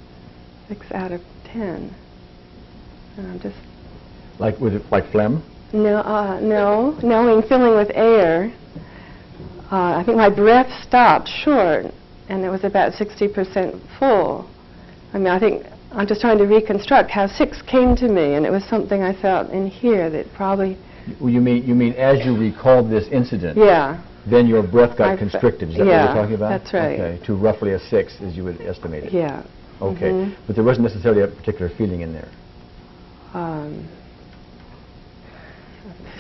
6 out of 10. And I'm just... Like phlegm? No, I mean filling with air. I think my breath stopped short, and it was about 60% full. I mean, I think I'm just trying to reconstruct how 6 came to me, and it was something I felt in here that probably... You mean as you recalled this incident? Yeah. Then your breath got constricted. Is that what you're talking about? That's right. Okay, to roughly a 6, as you would estimate it. Yeah. Okay, Mhm. but there wasn't necessarily a particular feeling in there.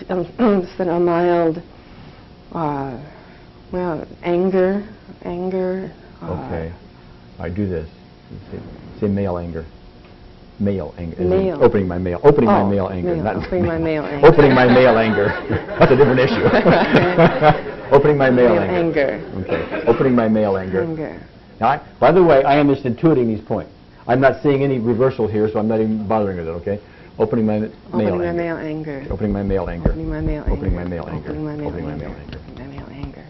It's been a mild, anger. Okay. All right, do this. Say male anger. Male anger. Male. Opening my mail. Opening my Oh, mail anger. mail. Not Opening my mail anger. Opening my mail anger. That's a different issue. Opening my mail Mail anger. anger. Okay. Opening my mail anger. Anger. Now, by the way, I am just intuiting these points. I'm not seeing any reversal here, so I'm not even bothering with it, okay? Opening my mail Opening my anger. mail anger. Opening my mail anger. Opening my mail anger. Opening my mail anger. Opening my mail Opening my anger. mail anger. Opening my mail anger.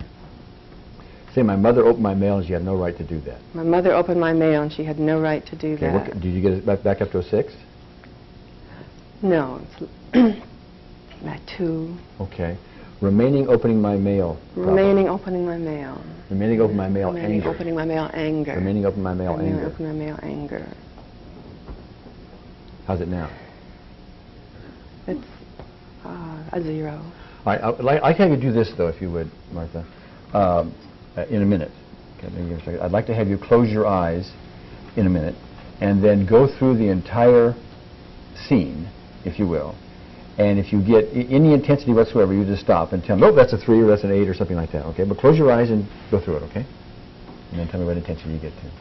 Say, my mother opened my mail and she had no right to do that. My mother opened my mail and she had no right to do Okay, that. did you get it back up to a 6? No, it's at 2. Okay. Remaining opening my mail. problem. Remaining opening my mail. Remaining open my mail Remaining anger. opening my mail anger. Remaining open my mail Remaining anger. opening my mail anger. How's it now? It's a 0. All right, I'd like to have you do this, though, if you would, Martha, in a minute. Okay, maybe give me a second. I'd like to have you close your eyes in a minute and then go through the entire scene, if you will. And if you get any intensity whatsoever, you just stop and tell me, oh, that's a 3 or that's an 8 or something like that, okay? But close your eyes and go through it, okay? And then tell me what intensity you get to.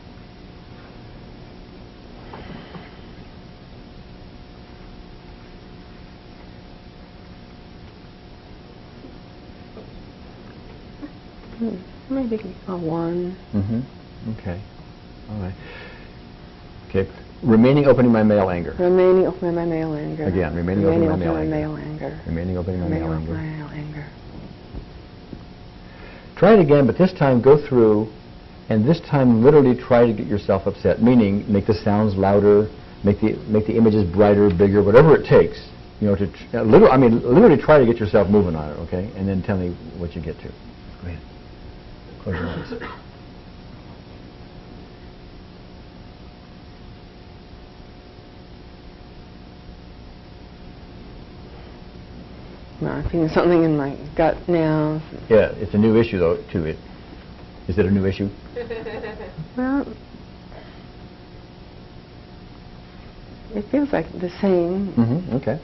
Maybe a 1. Okay. All right. Okay. Remaining open in my male anger. Remaining open in my male anger. Again, remaining open in my male anger. male anger. Remaining open in my Remaining male open in my anger. male anger. Try it again, but this time go through and this time literally try to get yourself upset, meaning make the sounds louder, make the images brighter, bigger, whatever it takes, you know, to literally try to get yourself moving on it, okay? And then tell me what you get to. Go ahead. Close your eyes. No, I'm feeling something in my gut now. Yeah, it's a new issue though, too. Is it a new issue? Well, it feels like the same. Okay.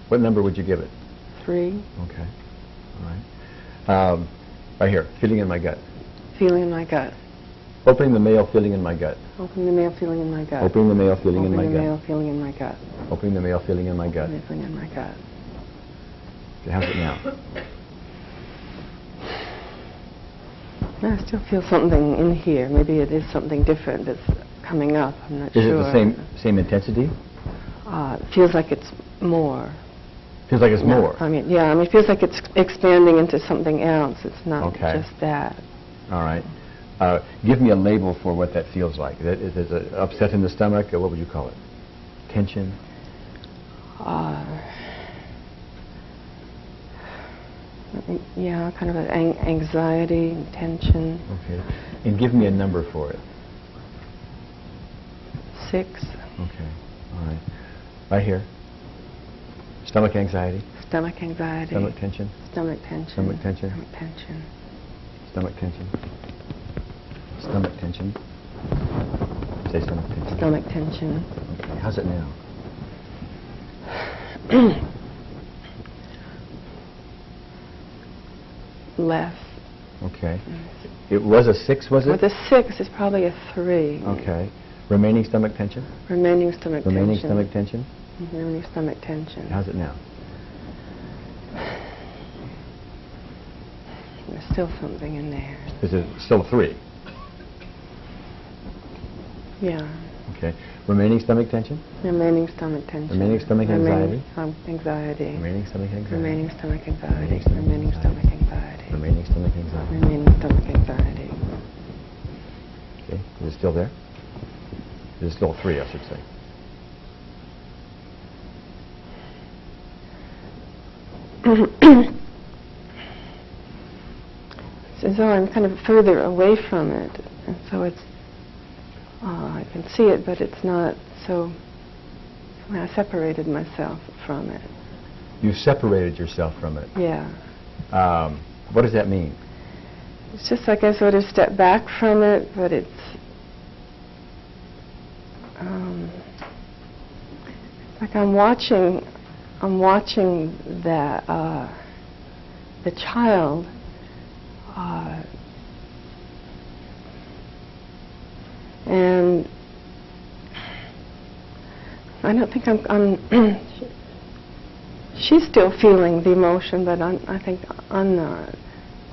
What number would you give it? 3. Okay. All right. Right here, feeling in my gut. Feeling in my gut. Opening the mail, feeling in my gut. Opening the mail, feeling in my gut. Opening the mail, feeling in my Opening the mail, gut. feeling in my gut. Opening the mail, feeling in my gut. Feeling in my gut. Okay, how's it now? I still feel something in here. Maybe it is something different that's coming up. I'm not Is sure. it the same intensity? It feels like it's more. Feels like it's No, more. it feels like it's expanding into something else. It's not Okay. just that. All right. Give me a label for what that feels like. Is it an upset in the stomach, or what would you call it? Tension? Yeah, kind of an anxiety, and tension. Okay. And give me a number for it. 6. Okay. All right. Right here. Stomach anxiety. Stomach anxiety. Stomach tension. Stomach tension. Stomach tension. Stomach tension. Stomach tension. Stomach tension. Say stomach tension. Stomach tension. Okay. How's it now? Less. Okay. It was a 6, was it? With a 6, it's probably a 3. Okay. Remaining stomach tension? Remaining stomach Remaining tension. stomach tension? Remaining stomach tension. How's it now? There's still something in there. Is it still a 3? Yeah. Okay. Remaining stomach tension? Remaining stomach tension. Remaining stomach anxiety? Anxiety. Remaining stomach anxiety? Remaining stomach anxiety. Remaining stomach Remaining stomach anxiety. Remaining stomach anxiety? Remaining stomach anxiety. Okay. Is it still there? Is it still a 3, I should say? It's as though I'm kind of further away from it, and so it's, I can see it, but it's not so, I separated myself from it. You separated yourself from it. Yeah. What does that mean? It's just like I sort of step back from it, but it's, like I'm watching that, the child, and I don't think I'm she's still feeling the emotion, but I think I'm not.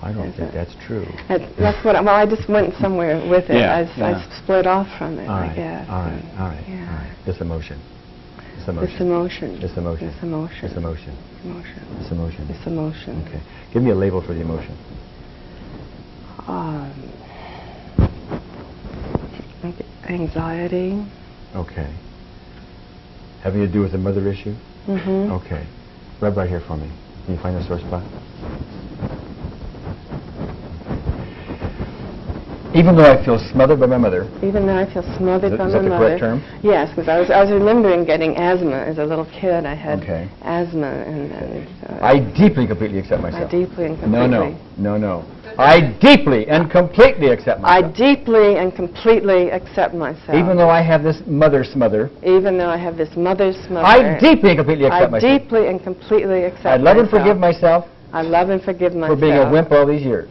I don't think that's true. That's what, well, I just went somewhere with it. Yeah, I split off from it, All right. I guess. All right. All right. Yeah. All right. This emotion. This emotion. This emotion. This emotion. This emotion. This emotion. Emotion. This emotion. This emotion. Okay. Give me a label for the emotion. Anxiety. Okay. Having to do with the mother issue? Mm-hmm. Okay. Rub right here for me. Can you find the sore spot? Even though I feel smothered by my mother. Even though I feel smothered by my mother. Is that the correct term? Yes, because I was remembering getting asthma as a little kid. I had Okay. asthma, and I deeply and completely accept myself. I deeply and completely. No. I deeply and completely accept I myself. deeply and completely accept myself. Even though I have this mother smother. Even though I have this mother's smother. I deeply and completely accept I myself. deeply and completely accept I love and myself. forgive myself I love and forgive myself. for being a wimp all these years.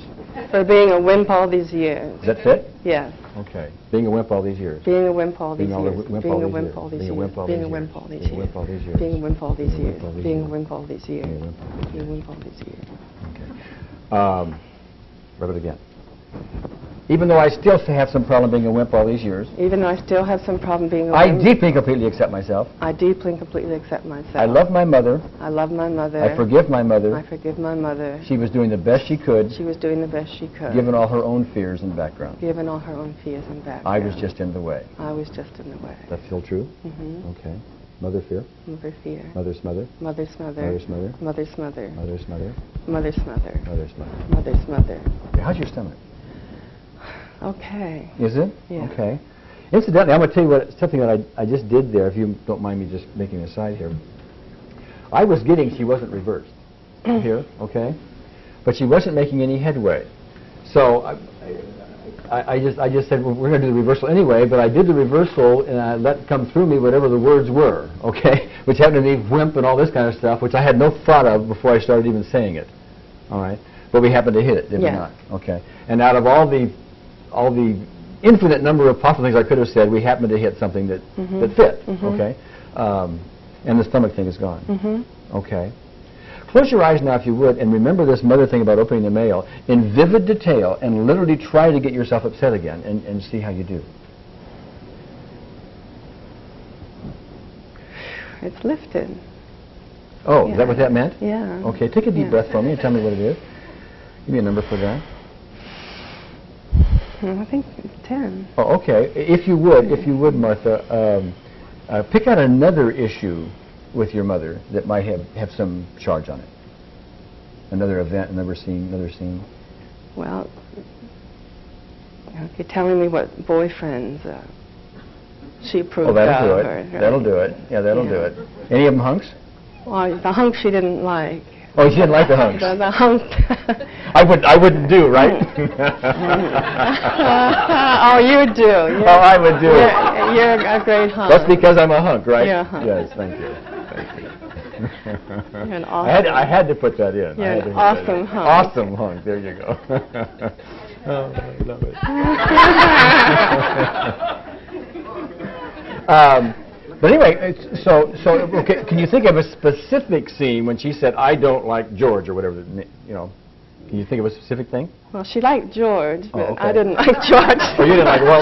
For being a wimp all these years. Does that fit? Yes. Okay. Being a wimp all these years. Being a wimp all these Being a years. wimp Being all a these wimp years. all these Being a years. wimp all Being these a wimp years. all these Being a years. wimp all these years. Being a wimp all these Being a years. wimp all these Being a years. wimp all these years. Being a wimp all these Being a years. wimp all these years. Okay. Rub it again. Even though I still have some problem being a wimp all these years, Even though I still have some problem being a I woman, deeply and completely accept myself. I deeply and completely accept myself. I love my mother. I love my mother. I forgive my mother. I forgive my mother. She was doing the best she could, She was doing the best she could. given all her own fears and background. Given all her own fears and background. I was just in the way. I was just in the way. That's still true? Mm-hmm. Okay. Mother fear. Mother fear. Mother's mother. Mother's mother. Mother's mother. Mother's mother. Mother's mother. Mother's mother. Mother's mother. Mother's mother. Yeah, how's your stomach? Okay. Is it? Yeah. Okay. Incidentally, I'm going to tell you something that I just did there, if you don't mind me just making an aside here. I was getting she wasn't reversed here, okay? But she wasn't making any headway. So I just said, well, we're going to do the reversal anyway, but I did the reversal and I let come through me whatever the words were, okay? Which happened to be wimp and all this kind of stuff, which I had no thought of before I started even saying it, all right? But we happened to hit it, did we Yeah. not? Okay. And out of all the infinite number of possible things I could have said, we happened to hit something that fit, okay? And the stomach thing is gone. Okay. Close your eyes now, if you would, and remember this mother thing about opening the mail in vivid detail and literally try to get yourself upset again and see how you do. It's lifted. Oh, is that what that meant? Yeah. Okay, take a deep Yeah. breath for me and tell me what it is. Give me a number for that. I think it's 10. Oh, okay. If you would, Martha, pick out another issue with your mother that might have some charge on it. Another event, another scene. Well, you're telling me what boyfriends she approved Oh, that'll do of. it. Right? That'll do it. Yeah, that'll do it. Any of them hunks? Well, the hunk she didn't like. Oh, you didn't like the hunks? The hunk. I wouldn't do, right? Oh, you do. You're, Oh, I would do. You're a great hunk. That's because I'm a hunk, right? You're a hunk. Yes, thank you. Thank you. You're an awesome. I had to put that in. You're I had an to put that awesome in. hunk. Awesome hunk. There you go. Oh, I love it. But anyway, so okay, can you think of a specific scene when she said, "I don't like George" or whatever, you know? Can you think of a specific thing? Well, she liked George, but okay. I didn't like George. Oh, you didn't like, well,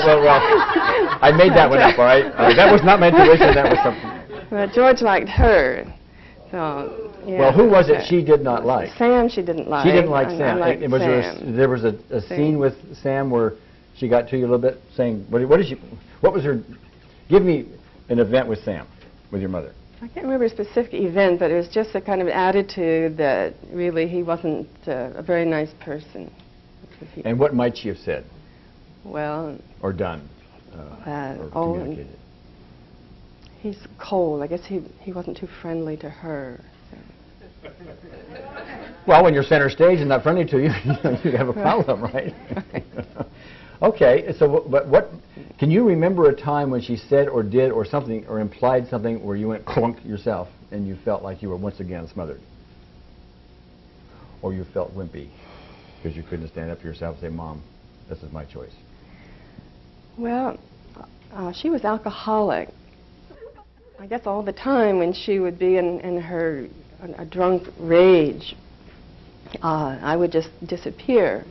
I made that one up, all right? That was not my intuition, that was something. But George liked her. So, yeah. Well, who was it she did not like? Sam she didn't like. She didn't like I Sam. liked Was Sam. there was a scene with Sam where she got to you a little bit, saying, what was her, give me an event with Sam, with your mother. I can't remember a specific event, but it was just a kind of attitude that really he wasn't a very nice person. And what might she have said? Well, or done? Or communicated? He's cold. I guess he wasn't too friendly to her. So. Well, when you're center stage and not friendly to you, you have a problem, right? Okay, so but what can you remember a time when she said or did or something or implied something where you went clunk yourself and you felt like you were once again smothered? Or you felt wimpy because you couldn't stand up to yourself and say, "Mom, this is my choice"? Well, she was alcoholic. I guess all the time when she would be in her a drunk rage, I would just disappear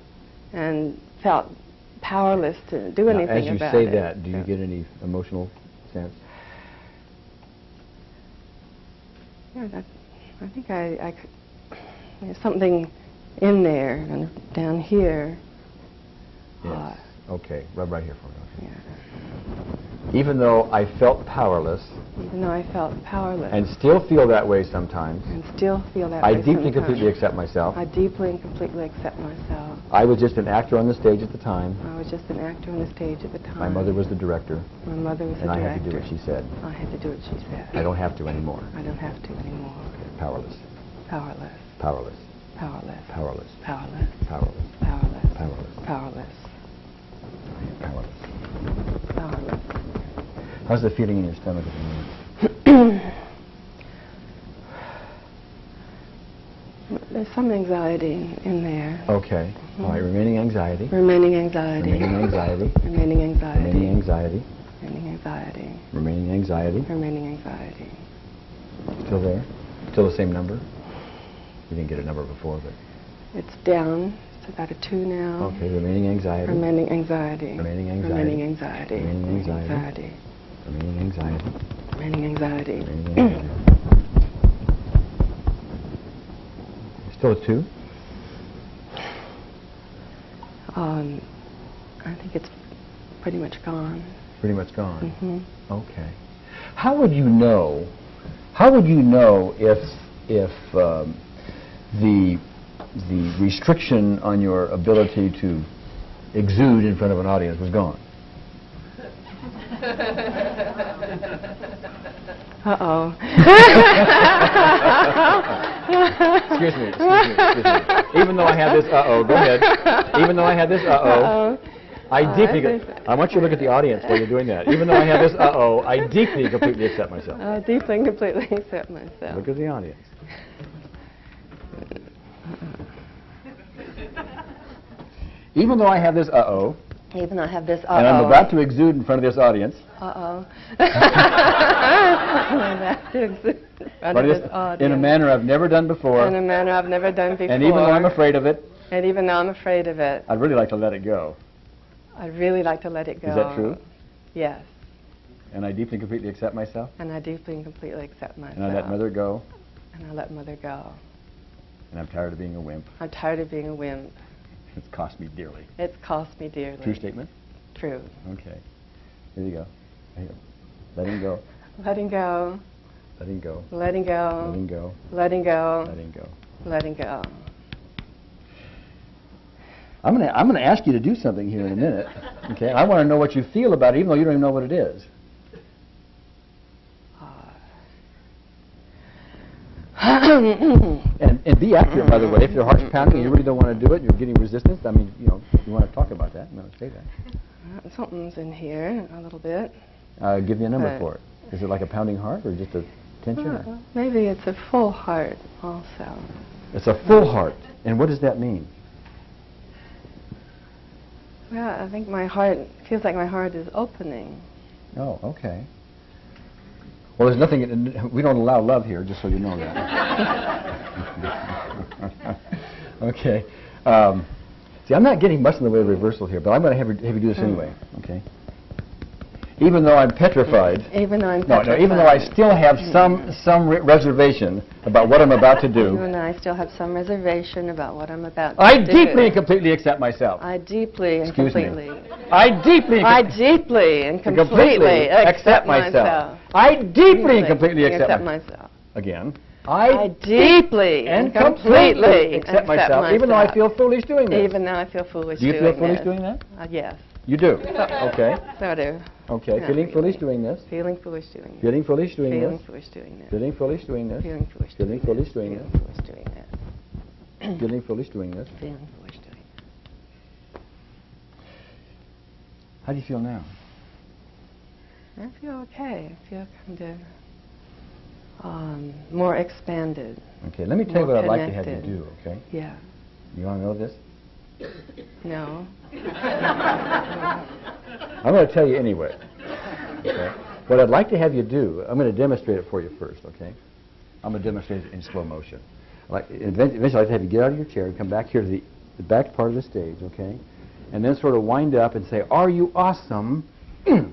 and felt powerless to do anything about it. As you say that, do you get any emotional sense? Yeah, I think there's something in there and down here. Yes. Okay, rub right here for me. Yeah. Even though I felt powerless, Even though I felt powerless. and still feel that way sometimes, And still feel that I way deeply and sometimes. completely accept myself. I deeply and completely accept myself. I was just an actor on the stage at the time. I was just an actor on the stage at the time. My mother was the director, My mother was the and I director. had to do what she said. I had to do what she said. I don't have to anymore. I don't have to anymore. Powerless. Powerless. Powerless. Powerless. Powerless. Powerless. Powerless. Powerless. Powerless. Powerless. Powerless. Powerless. How's the feeling in your stomach at the moment? There's some anxiety in there. Okay. All right. Remaining anxiety. Remaining anxiety. Remaining anxiety. Remaining anxiety. Remaining anxiety. Remaining anxiety. Remaining anxiety. Remaining anxiety. Still there? Still the same number? You didn't get a number before, but It's down. It's about a 2 now. Okay, remaining anxiety. Remaining anxiety. Remaining anxiety. Remaining anxiety. Remaining anxiety. Remaining anxiety. Remaining anxiety. Remaining anxiety. Still a 2? I think it's pretty much gone. Pretty much gone. Mhm. Okay. How would you know? How would you know if the restriction on your ability to exude in front of an audience was gone? Uh-oh. Excuse me. Even though I have this uh-oh, go ahead. Even though I have this uh-oh, I want you to look at the audience while you're doing that. Even though I have this uh-oh, I deeply and completely accept myself. I deeply and completely accept myself. Look at the audience. Even though I have this uh-oh, Even though I have this uh-oh. and I'm about to exude in front of this audience, Uh-oh. I'm about to exude in front of this audience. in a manner I've never done before, In a manner I've never done before. and even though I'm afraid of it, And even though I'm afraid of it, I'd really like to let it go. I'd really like to let it go. Is that true? Yes. And I deeply and completely accept myself, And I deeply and completely accept myself. and I let Mother go, And I let Mother go. and I'm tired of being a wimp. I'm tired of being a wimp. It's cost me dearly. It's cost me dearly. True statement? True. Okay. Here you go. Here you go. Letting go. Letting go. Letting go. Letting go. Letting go. Letting go. Letting go. Letting go. I'm gonna ask you to do something here in a minute. Okay. I want to know what you feel about it, even though you don't even know what it is. And be accurate, by the way. If your heart's pounding and you really don't want to do it, you're getting resistance. I mean, you want to talk about that. I'm going to say that. Something's in here a little bit. Give me a number for it. Is it like a pounding heart or just a tension? Or? Maybe it's a full heart also. It's a full heart. And what does that mean? Well, I think my heart feels like my heart is opening. Oh, okay. Well, there's nothing. We don't allow love here, just so you know that. Okay. See, I'm not getting much in the way of reversal here, but I'm going to have you do this anyway. Okay. Even though I'm petrified. Even though I'm petrified. No, even though I still have some reservation about what I'm about to do. Even though I still have some reservation about what I'm about to do. I deeply and completely accept myself. I deeply and Excuse me. completely. I deeply and completely accept myself. I deeply and completely accept myself. Again. I deeply and completely accept myself, even though I feel foolish doing this. Even though I feel foolish Do you doing feel foolish this. doing that? Yes. You do? Okay. So I do. Okay. Yeah, Feeling foolish doing this? Feeling foolish doing this. Feeling foolish doing Feeling this? foolish doing this. Feeling foolish doing this? Feeling foolish Feeling foolish doing Feeling this? foolish doing this. Feeling foolish doing this? Feeling foolish doing this. How do you feel now? I feel okay. I feel kind of more expanded. Okay, let me tell you what I'd like to have you connected. do, okay? Yeah. You want to know this? No. I'm going to tell you anyway. Okay? What I'd like to have you do, I'm going to demonstrate it for you first, okay? I'm going to demonstrate it in slow motion. Eventually, I'd like to have you get out of your chair and come back here to the back part of the stage, okay? And then sort of wind up and say, "Are you awesome?"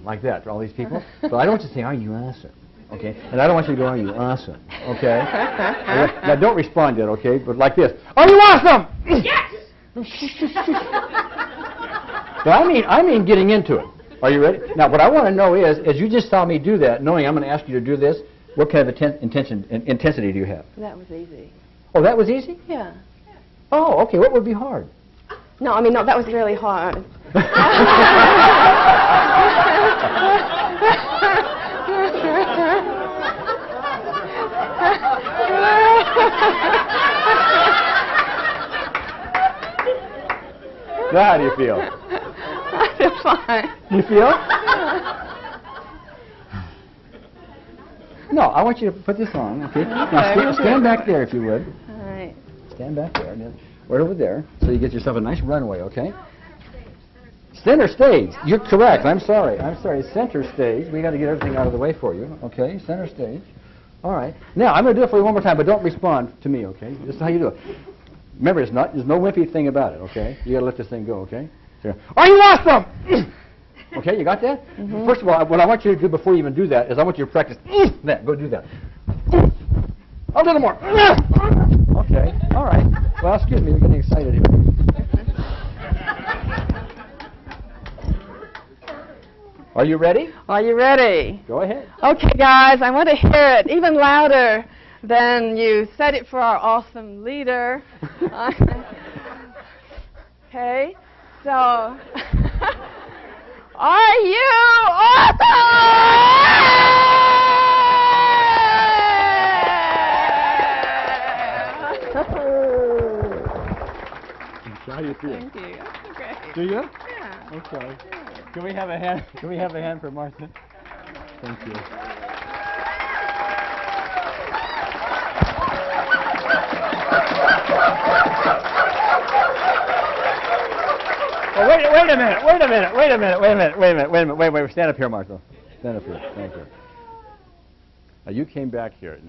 like that for all these people. But I don't want you to say, "Are you awesome?" Okay? And I don't want you to go, "Are you awesome?" Okay? Now don't respond yet, okay? But like this, "Are you awesome?" Yes! But I mean getting into it. Are you ready? Now what I want to know is, as you just saw me do that, knowing I'm going to ask you to do this, what kind of intensity do you have? That was easy. Oh, that was easy? Yeah. Oh, okay. What would be hard? No, I mean, no, that was really hard. Now how do you feel? I feel fine. You feel? No, I want you to put this on, okay? Now stand back there if you would. All right. Stand back there. Right over there, so you get yourself a nice runway, okay? Center stage. You're correct. I'm sorry. Center stage. We got to get everything out of the way for you, okay? Center stage. All right. Now, I'm going to do it for you one more time, but don't respond to me, okay? This is how you do it. Remember, there's no wimpy thing about it, okay? You got to let this thing go, okay? So, are you awesome? Okay, you got that? First of all, what I want you to do before you even do that is I want you to practice that. Go do that. A little more. Okay, all right. Well, excuse me, we're getting excited here. Are you ready? Are you ready? Go ahead. Okay, guys, I want to hear it even louder than you said it for our awesome leader. Okay, so are you awesome? How do you feel? Thank you. That's great. Do you? Yeah. Okay. Can we have a hand? Can we have a hand for Martha? Thank you. Oh, wait a minute. Stand up here, Martha. Stand up here. Stand up here. Now, you came back here.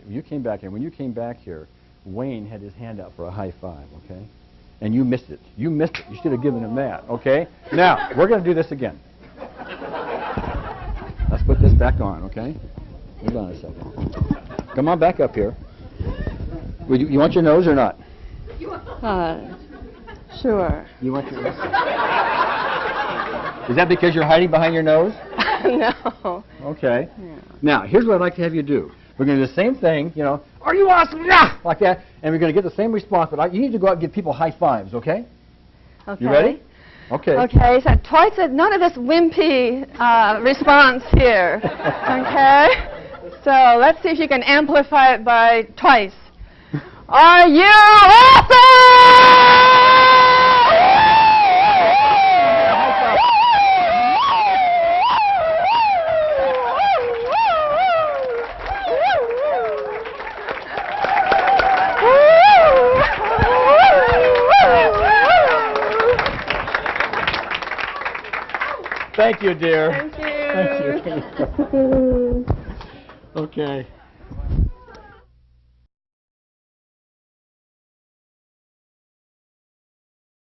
You came back here. When you came back here, Wayne had his hand out for a high five, okay? And you missed it. You missed it. You should have given him that, okay? Now, we're going to do this again. Let's put this back on, okay? Hold on a second. Come on back up here. You want your nose or not? Sure. You want your nose? Is that because you're hiding behind your nose? No. Okay. Yeah. Now, here's what I'd like to have you do. We're going to do the same thing, you know, are you awesome? Yeah! Like that. And we're going to get the same response, but you need to go out and give people high fives, okay? Okay. You ready? Okay. Okay, so twice, none of this wimpy response here. Okay? So let's see if you can amplify it by twice. Are you awesome? Thank you, dear. Thank you. Thank you. Okay.